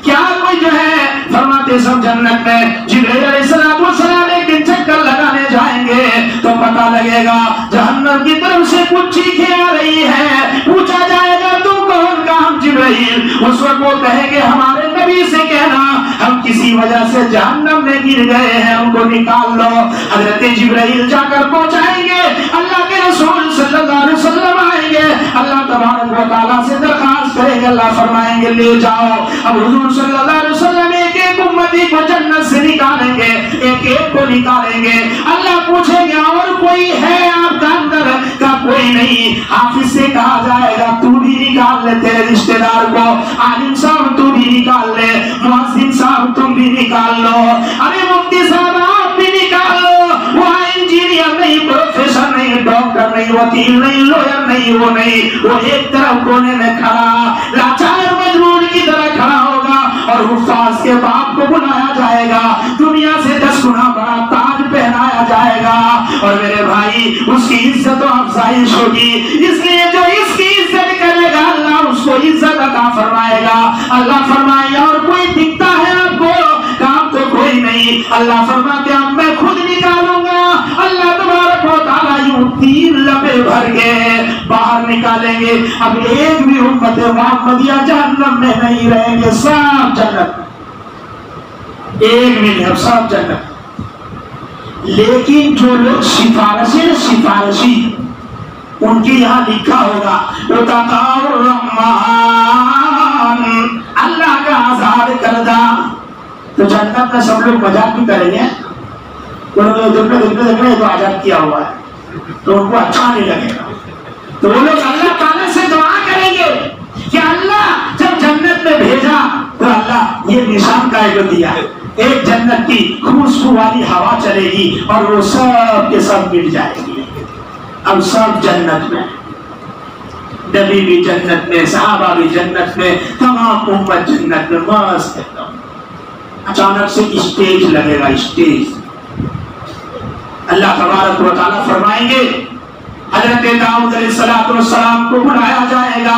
क्या कोई जो है, फरमाते सब जन्नत में जिब्रील अलैहिस्सलाम एक दिन चक्कर लगाने जाएंगे तो पता लगेगा जहन्नम की तरफ से कुछ चीखें आ रही है। पूछा जाएगा तू कौन? का हम जिब्रील। उस वक्त वो कहेंगे हमारे नबी से कहना हम किसी वजह से जहन्नम में गिर गए हैं, हमको निकाल लो। हजरत जिब्रील जाकर पहुंचाएंगे, अल्लाह के रसूल सल्लल्लाहु अलैहि वसल्लम आएंगे, अल्लाह तबारक व तआला से दरखास्त करेंगे, अल्लाह फरमाएंगे ले जाओ। अब हुजूर सल्लल्लाहु अलैहि वसल्लम एक एक उम्मती को जन्नत से निकालेंगे, एक एक को निकालेंगे। अल्लाह पूछेंगे और कोई है आपका अंदर? का कोई नहीं। हाफिज से कहा जाएगा तू भी निकाल ले, तेरे रिश्तेदार को, आलिम साहब तू भी निकाल ले, मुअज्जिन साहब तुम भी निकाल लो, अरे मुफ्ती साहब आप भी निकाल लो। वो इंजीनियर नहीं, प्रोफेसर नहीं, डॉक्टर नहीं, वकील नहीं, लॉयर नहीं, वो नहीं, वो एक तरफ कोने में खड़ा लाचार मजबूर की तरह खड़ा होगा और हुफ्फाज के बाप को बुलाया जाएगा, दुनिया से 10 गुना बड़ा ताज पहनाया जाएगा और मेरे भाई उसकी इज्जत और अफजाइश होगी। इसलिए जो इसकी इज्जत करेगा अल्लाह उसको इज्जत अता फरमाएगा। अल्लाह फरमाएगा और कोई दिखता है आपको? काम तो कोई नहीं। अल्लाह फरमाते अब मैं खुद निकालूंगा। अल्लाह तबारक व तआला यूं 3 लबे भर के बाहर निकालेंगे। अब एक भी उम्मत मुहम्मदिया जहन्नम में नहीं रहेंगे, सब जन्नत, एक भी नहीं, सब जन्नत। लेकिन जो लोग सिफारशी उनके यहाँ लिखा होगा अल्लाह का आजाद करदा, तो जन्नत में सब लोग मजाक भी करेंगे। देखने तो आजाद किया हुआ है तो उनको अच्छा नहीं लगेगा, तो वो लोग अल्लाह ताला से दुआ करेंगे कि अल्लाह जब जन्नत में भेजा तो अल्लाह ये निशान काय को दिया, एक जन्नत की खुशबू वाली हवा चलेगी और वो सब के सब मिट जाएगी। अब सब जन्नत में, नबी भी जन्नत में, सहाबा भी जन्नत में, तमाम उम्मत जन्नत में मस्त एकदम। अचानक से स्टेज लगेगा, स्टेज। अल्लाह तबारक व तआला फरमाएंगे हजरत दाऊद अलैहिस्सलाम को बुलाया जाएगा।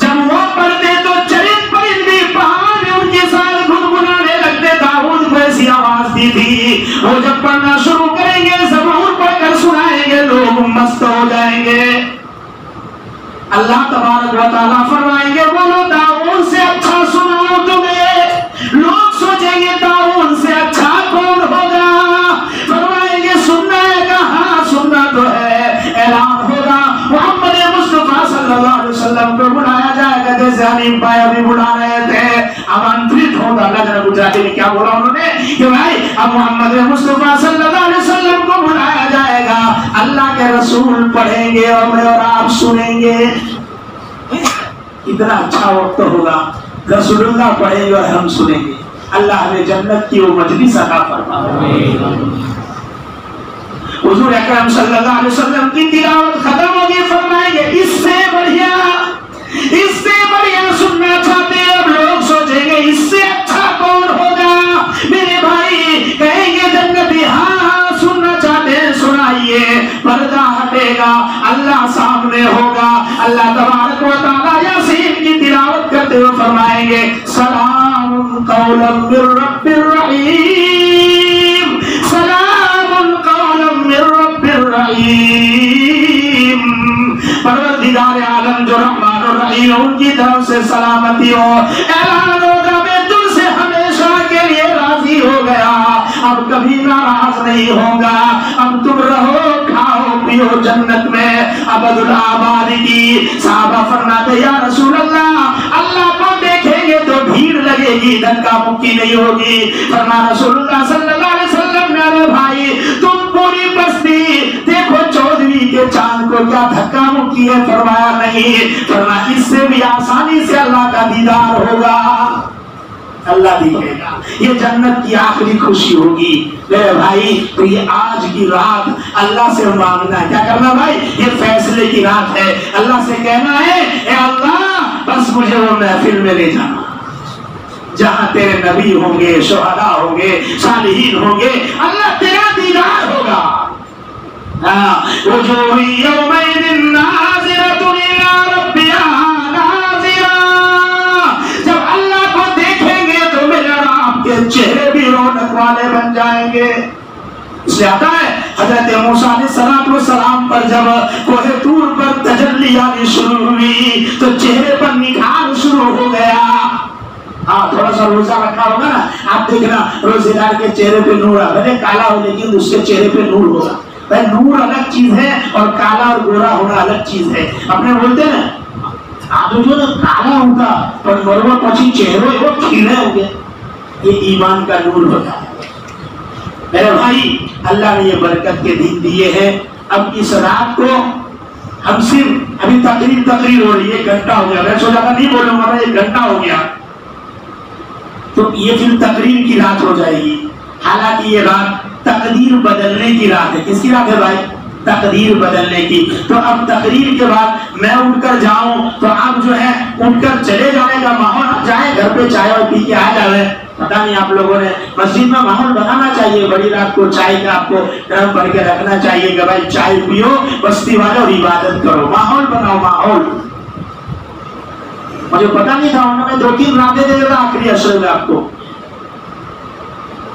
जब वो पढ़ते तो चरित परिंदे पहाड़ में उनके साथ गुनगुनाने लगते। दाऊद को ऐसी आवाज दी थी, वो जब पढ़ना शुरू करेंगे, ज़बूर पढ़कर सुनाएंगे, लोग मस्त हो जाएंगे। अल्लाह तबारक व तआला फरमाएंगे बोलो दाऊद से अच्छा सुनाओ तुम्हें। लोग सोचेंगे दाऊद से अच्छा कौन होगा? फरमाएंगे सुनना है, कहा सुनना तो है। ऐलान होगा मोहम्मद मुस्तफा सल्लल्लाहु अलैहि वसल्लम को बुलाया जाएगा, जैसे हनीफ भाई अभी बुला रहे थे। आमंत्रित होगा। अल्लाह गुजराती में क्या बोला उन्होंने कि भाई अब मोहम्मद मुस्तफा सल्लल्लाहु अलैहि वसल्लम को बुलाया जाएगा, अल्लाह के रसूल पढ़ेंगे और मैं और आप सुनेंगे। कितना अच्छा वक्त होगा, रसूलुल्लाह पढ़ेंगे और हम सुनेंगे। अल्लाह हमें जन्नत की वो मजलिस अता फरमाए। हुजूर अकरम सल्लल्लाहु अलैहि वसल्लम की तिलावत खत्म होगी, फरमाएंगे इससे बढ़िया सुनना चाहते हैं। अब लोग सोचेंगे इससे अच्छा कौन होगा? मेरे भाई कहेंगे जन्नती, हाँ सुनना चाहते हैं सुनाइए। पर्दा हटेगा, अल्लाह सामने होगा। अल्लाह तबारक व तआला यासीन की तिलावत करते हुए फरमाएंगे सलामुन कौलन मिर रब्बिर रहीम, सलामुन कौलन मिर रब्बिर रहीम। परवरदिगार आलम जो रहमान और रहीम उनकी तरफ से सलामती हो। ऐलान होगा मैं तुमसे हमेशा के लिए राजी हो गया, अब कभी नाराज नहीं होगा। अब तुम रहो खाओ पियो जन्नत में अबदुल आबाद की। साहबा फरमाते या रसूल अल्लाह, अल्लाह को देखेंगे तो भीड़ लगेगी, धक्का मुक्की नहीं होगी। फरमाया रसूलुल्लाह सल्लल्लाहु अलैहि वसल्लम मेरे भाई तुम पूरी बस्ती देखो चौधरी के चांद को क्या धक्का मुक्की है? फरमाया नहीं। फरमाया इससे भी आसानी से अल्लाह का दीदार होगा, अल्लाह दिखेगा। ये जन्नत की आखिरी खुशी होगी मेरे भाई। तो ये आज की रात अल्लाह से मांगना है। क्या करना भाई? ये फैसले की रात है। अल्लाह से कहना है ए अल्लाह बस मुझे वो महफिल में ले जाना जहां तेरे नबी होंगे, शुहदा होंगे, सालिहीन होंगे, अल्लाह तेरा दीदार होगा। वो जो यौमैदिन नाज़िरतुन इला रब्बिहा नाज़िरा, जब अल्लाह को देखेंगे तो मेरे आपके चेहरे भी रौनक वाले बन जाएंगे। इसलिए आता है हजरत मूसा अलैहिस्सलाम पर जब कोहे तूर पर तजल्ली आनी शुरू हुई तो चेहरे पर निखार शुरू हो गया। हाँ थोड़ा सा रोजा रखा होगा ना, आप देखना रोजेदार के चेहरे पे नूर है, भले काला हो लेकिन उसके चेहरे पे नूर होगा। भाई नूर अलग चीज है और काला और गोरा होना अलग चीज है। अपने बोलते ना आप जो ना काला होगा और मरवा पची चेहरे वो खिले होंगे, ये ईमान का नूर होता है। मेरे भाई अल्लाह ने ये बरकत के दिन दिए हैं। अब इस रात को हम सिर्फ अभी तकरीर हो रही है, 1 घंटा हो गया, मैं सोचा था नहीं बोलूंगा, 1 घंटा हो गया तो ये फिर तकरीर की रात हो जाएगी। हालांकि ये रात तकदीर बदलने की रात है। किसकी रात है भाई? तकदीर बदलने की। तो अब तकरीर के बाद मैं उठकर जाऊं तो आप जो है उठकर चले जाने का माहौल, आप जाए घर पे चाय और पी के आ जाए। पता नहीं आप लोगों ने मस्जिद में माहौल बनाना चाहिए, बड़ी रात को चाय का आपको ड्रम भर के रखना चाहिए कि भाई चाय पियो बस्ती वाले और इबादत करो। माहौल बनाओ, माहौल। मुझे पता नहीं था उन्होंने 2-3 रातें दे देगा आखिरी असर में आपको।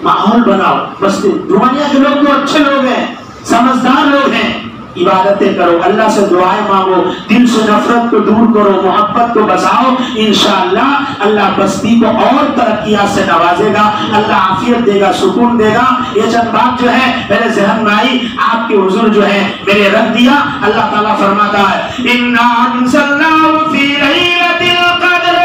माहौल बनाओ बस्ती। दुनिया के लोग तो अच्छे लोग हैं, समझदार लोग हैं, इबादतें करो, अल्लाह से दुआएं मांगो, दिल से नफरत को दूर करो, मोहब्बत को बसाओ। इंशाअल्लाह अल्लाह बस्ती को और तरक्कियां से नवाजेगा, अल्लाह आफियत देगा, सुकून देगा। ये चंद बात जो है मेरे ज़हन में आई, आपके हुजूर जो है मेरे रख दिया। अल्लाह ताला फरमाता है इन्ना अंज़लनाहु फी लैलतिल क़द्र,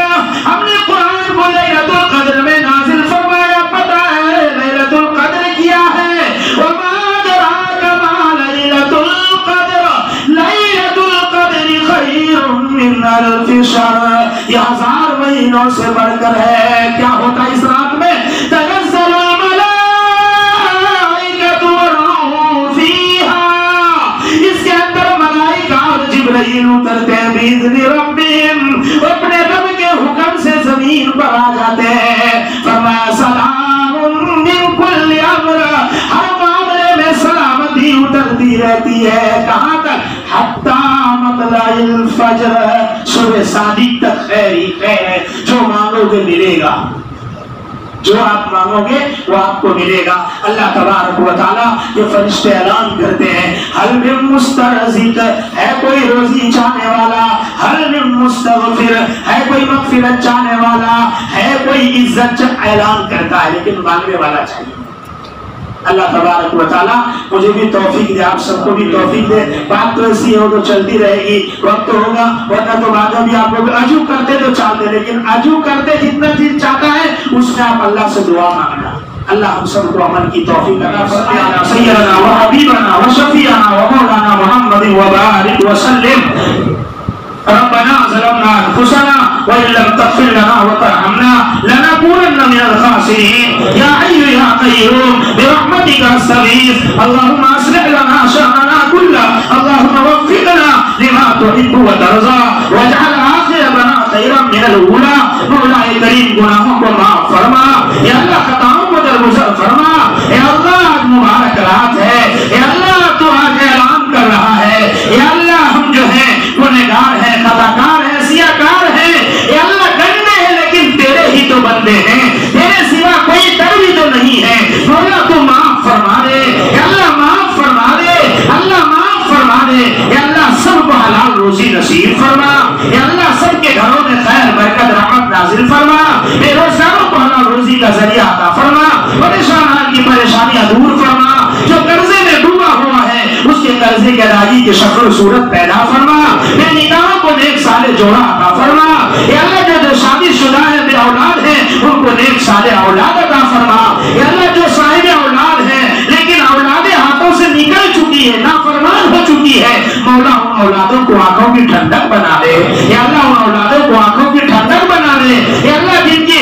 हमने कुरान को लैलतुल क़द्र में नाज़िल फरमाया। पता है लैलतुल क़द्र क्या है? वमा अदराका मा लैलतुल क़द्र, लैलतुल क़द्र खैरुम मिन अल्फि शहर, ये 1000 महीनों से बढ़कर है। क्या होता है इस रात में? तनज़्ज़लुल मलाइकतु वरूह फीहा, इसके अंदर मलाइका और जिब्रील उतरते हैं बिइज़्नि रब्बिहिम, अपने रब के हुक्म से जमीन पर आ जाते हैं। फरमाया सलामुन मिन कुल्लि अम्र, हर मामले में सलामती उतरती रहती है। कहाँ तक? हत्ता मतलाइल फज्र, सुबह सादिक तक खैर ही खैर है, जो मांगोगे मिलेगा। जो आप मांगोगे वो आपको मिलेगा। अल्लाह तबारक व तआला ये फरिश्ते ऐलान करते हैं, हल मिन मुस्तरज़िक, है कोई रोजी चाहने वाला, हल मिन मुस्तगफिर, है कोई मगफिरत चाहने वाला, है कोई इज्जत। ऐलान करता है लेकिन मांगने वाला चाहिए। अल्लाह तबारक व तआला मुझे भी तौफीक दे, आप सबको भी तौफीक दे। बात तो ऐसी हो तो चलती रहेगी, वक्त तो होगा, वरना तो बाद में भी आप लोग अजू करते तो चाहते, लेकिन अजू करते जितना चीज चाहता है उसमें आप अल्लाह से दुआ मांगना। अल्लाह हम सबको अमल की तौफीक अता फरमाए। सय्यदना व हबीबना व शफीअना व मौलाना मुहम्मद व बारिक व सल्लिम। रब्बना ज़लमना अनफुसना व इल्लम तग़फिर लना व तरहमना लनकूनन्ना मिनल ख़ासिरीन। या हय्यु या क़य्यूम बिरहमतिका अस्तगीथ। अल्लाहुम्मा अस्लिह लना शअनना कुल्लह। अल्लाहुम्मा वफ़्फ़िक़ना लिमा तुहिब्बु व तर्ज़ा वजअल आखिरतना खैरन मिनल ऊला। मौलाए करीम गुनाहों को माफ़ फरमा, या अल्लाह खताओं को दरगुज़र फरमा। या अल्लाह आज मुबारक रात है, या अल्लाह तू आज ऐलान कर रहा है, या अल्लाह हम जो है गुनहगार हैं, खताकार हैं, सियाकार हैं, या अल्लाह गंदे हैं लेकिन तेरे ही तो बंदे हैं, तेरे सिवा कोई दर भी तो नहीं है। मौला तू माफ फरमा दे, या अल्लाह माफ फरमा दे, अल्लाह माफ फरमा दे, या अल्लाह सबको हलाल रोजी नसीब फरमा, या अल्लाह सबके घरों में खैर बरकत रहमत नाजिल फरमा, बेरोजगारों को हलाल रोजी का जरिया अता फरमा, परेशान की परेशानियां दूर फरमा, जो कर्जे में डूबा हुआ है उसके कर्जे की अदायगी की शक्ल सूरत पैदा फरमा, बेनिकाहों को नेक साले जोड़ा अता फरमा। या अल्लाह जो शादीशुदा है, बे औलाद है, उनको नेक साले औलाद अता फरमा। या अल्लाह जो साहिब औलाद है लेकिन औलादे हाथों से निकल चुकी है, नाफरमान हो चुकी है, मौला उन औलादों को आंखों की ठंडक बना दे। या अल्लाह उन औलादों को आंखों की ठंडक बना दे। या अल्लाह जिनकी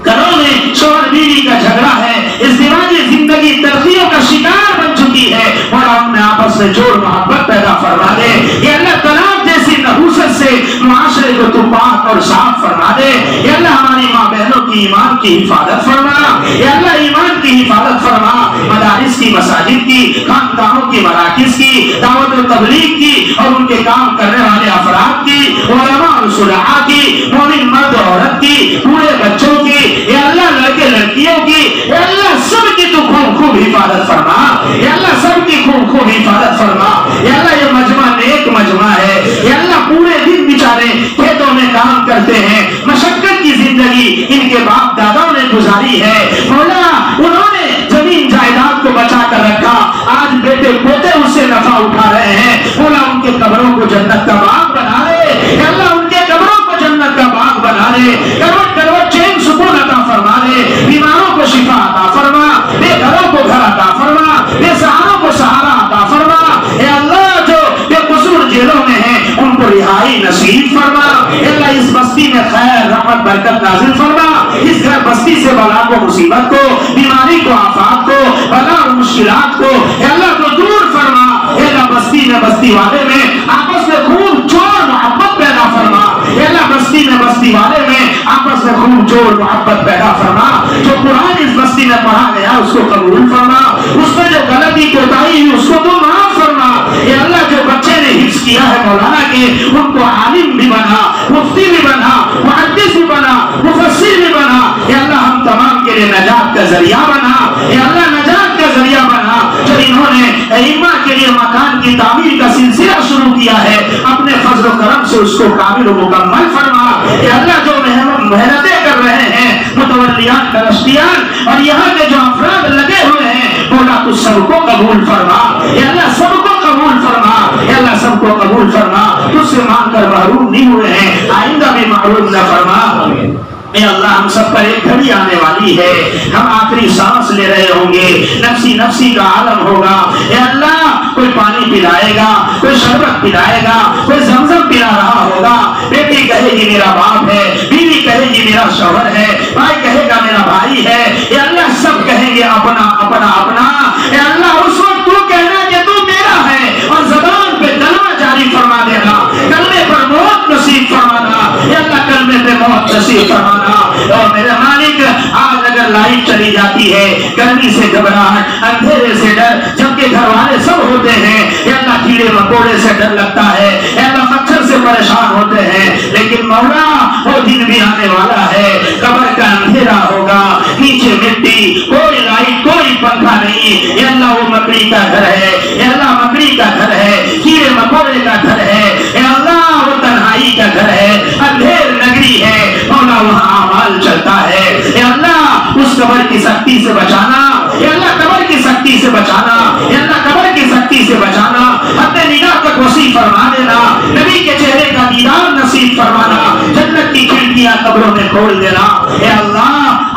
घरों में शौहर बीवी का झगड़ा है, इज़्दिवाजी जिंदगी तलखियों का शिकार बन चुकी है, और उनमें आपस में जोड़ मोहब्बत पैदा फरमा दे। ये अल्लाह तलाक जैसी नहूसत से मुआशरे को तू पाक और साफ फरमा दे। ये अल्लाह हमारी माँ बहनों की ईमान की हिफाजत फरमा, ये अल्लाह ईमान की हिफाजत फरमा, मदारिस की, मसाजिद की, खानकाहों की, मराकिज की, दावत और तबलीग की और उनके काम करने वाले अफराद की, उलमा और सुलहा की, मोमिन मर्द औरत की, बूढ़े बच्चों की, या अल्लाह लड़के लड़कियों की, या अल्लाह सबकी तू खूब खूब हिफाजत फरमा, या अल्लाह सबकी खूब खूब हिफाजत फरमा। या अल्लाह ये मजमा नेक मजमा है, या अल्लाह पूरे दिन बेचारे खेतों में काम करते हैं, मशक्कत की जिंदगी इनके बाप दादाओं ने गुजारी है, मौला उन्होंने जमीन जायदाद को बचा कर रखा, आज बेटे पोते उससे नफा उठा रहे हैं, मौला उनके कब्रों को जन्नत का बाग बना दे। या अल्लाह उनके कब्रों को जन्नत का बाग बना दे, करवट करवट चैन सुकून अता फरमा दे, बीमारों को शिफा अता फरमा, बेघरों को घर अता फरमा, बेसहारों को सहारा अता फरमा। ए अल्लाह जो बेकसूर जेलों में हैं उनको रिहाई नसीब फरमा। ए अल्लाह इस बस्ती में खैर रहमत बरकत नाजिल फरमा, इस घर बस्ती से बला को, मुसीबत को, बीमारी को, आफात को, बला और मुश्किलात को ए अल्लाह को दूर फरमा। ए अल्लाह बस्ती में, बस्ती वाले में आपस में खूब जोड़ मोहब्बत पैदा फरमा। ए अल्लाह बस्ती में, बस्ती वाले में आपस में खूब जोड़ मोहब्बत पैदा फरमा। जो कुरान इस बस्ती में पढ़ा गया उसको कबूल फरमा, उसमें जो गलती कोताही हुई उसको तो माफ फरमा। ये अल्लाह जो बच्चे ने हिफ्ज़ किया है मौलाना के, उनको आलिम भी बना, मुफ्ती भी बना, मुहद्दिस भी बना, मुफस्सिर भी बना। ये अल्लाह हम तमाम के लिए नजात का जरिया बना, ये अल्लाह नजात का जरिया बना। जो इन्होंने इम्मा के लिए मकान की तामीर का सिलसिला शुरू किया है, अपने फजल करम से उसको कामिल और मुकम्मल फरमा। ये अल्लाह जो मेहनतें कर रहे हैं मुतवल्लियान, ट्रस्टियान और यहाँ के जो अफराद लगे हुए हैं, मौला तू सबको कबूल फरमा। या अल्लाह सबको कबूल फरमा, या अल्लाह सबको कबूल फरमा। तुझसे मांग कर महरूम नहीं हुए हैं, आइंदा भी महरूम न फरमा। अल्लाह हम सब पर एक घड़ी आने वाली है, हम आखिरी सांस ले रहे होंगे, नफ्सी नफ्सी का आलम होगा। अल्लाह कोई पानी पिलाएगा, कोई शरबत पिलाएगा, कोई जमजम पिला रहा होगा। बेटी कहेगी मेरा बाप है, बीवी कहेगी मेरा शौहर है, भाई कहेगा मेरा भाई है। अल्लाह सब कहेंगे अपना अपना अपना। अल्लाह उस वक्त तू कहना कि तू मेरा है और जबान पे कलमा जारी फरमा देना, कलमे पर मौत नसीब फरमाना। अल्लाह कलमे पे मौत नसीब फरमाना। और मेरे मालिक आज अगर लाइट चली जाती है, गर्मी से घबराहट, अंधेरे से डर, जबकि घर वाले सब होते हैं, अल्लाह कीड़े मकोड़े से डर लगता है, अल्लाह मच्छर से से परेशान होते हैं, लेकिन मौला वो दिन भी आने वाला है, कब्र का अंधेरा होगा, नीचे मिट्टी, कोई लाइट, कोई पंखा नहीं। ये अल्लाह वो मकड़ी का घर है, ये अल्लाह मकड़ी का घर है, कीड़े मकोड़े का घर है, ये अल्लाह वो तन्हाई का घर है, अंधेर नगरी है मौला, वहाँ अमाल चलता है। ये अल्लाह उस कब्र की शक्ति से बचाना, ये अल्लाह कब्र की शक्ति से बचाना, ये अल्लाह कब्र की शक्ति से बचाना, अपने निगाह तक वसी फरमा देना, नबी के चेहरे का दीदार नसीब फरमाना, जन्नत की खिड़कियां कब्रों में खोल देना। हे अल्लाह,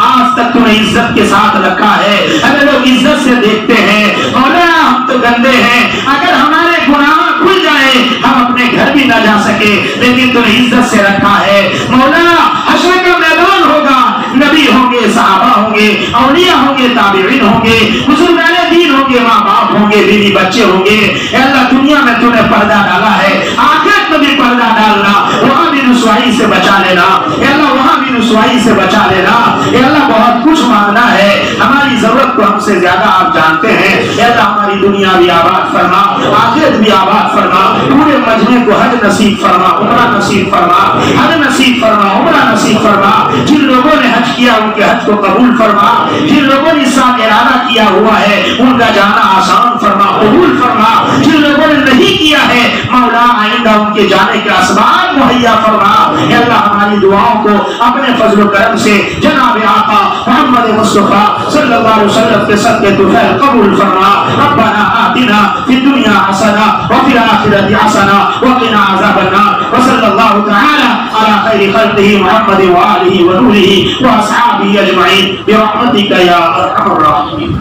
आज तक तूने इज्जत के साथ रखा है, अगर लोग इज्जत से देखते हैं, मौला हम तो गंदे हैं, अगर हमारे गुनाह खुल जाए हम अपने घर भी ना जा सके, लेकिन तूने इज्जत से रखा है मौला। हश्र का मैदान होगा, नबी होंगे, सहाबा होंगे, औलिया होंगे, ताबीईन होंगे, बुजुर्गाने दीन होंगे, माँ बाप होंगे, बीवी बच्चे होंगे। अल्लाह दुनिया में तूने पर्दा डाला है, आखिरत में भी पर्दा डालना, वहां भी रुसवाई से बचा लेना। अल्लाह वहां भी रुसवाई से बचा लेना। अल्लाह बहुत कुछ मांगना है, हमारी जरूरत को हमसे ज्यादा आप जानते हैं। अल्लाह हमारी दुनिया भी आबाद फरमा, आखिरत भी आबाद फरमा, पूरे मजमे को हज नसीब फरमा, उम्रा नसीब फरमा, हज नसीब फरमा, उम्रा नसीब फरमा। जिन लोगों ने हज किया उनके हज को कबूल फरमा, जिन लोगों ने इसका इरादा किया हुआ है उनका जाना आसान फरमा, कबूल फरमा। जिन लोगों ने नहीं किया है मौला आइंदा उनके जाने के असबाब मुहैया फरमा। अल्लाह हमारी दुआओं को अपने फजल करम से जनाब आका मोहम्मद मुस्तफा सल्लल्लाहु अलैहि वसल्लम के सदक़े तुफैल कबूल फरमा। रब्बना आतिना फिद दुनिया हसना व फिल आखिरति हसना व क़िना अज़ाबन्नार व सल्लल्लाहु तआला अला खैरि खल्क़िही मुहम्मद व आलिहि व नूरिही व अस्हाबिही अजमईन बिरहमतिका या अरहमर राहिमीन।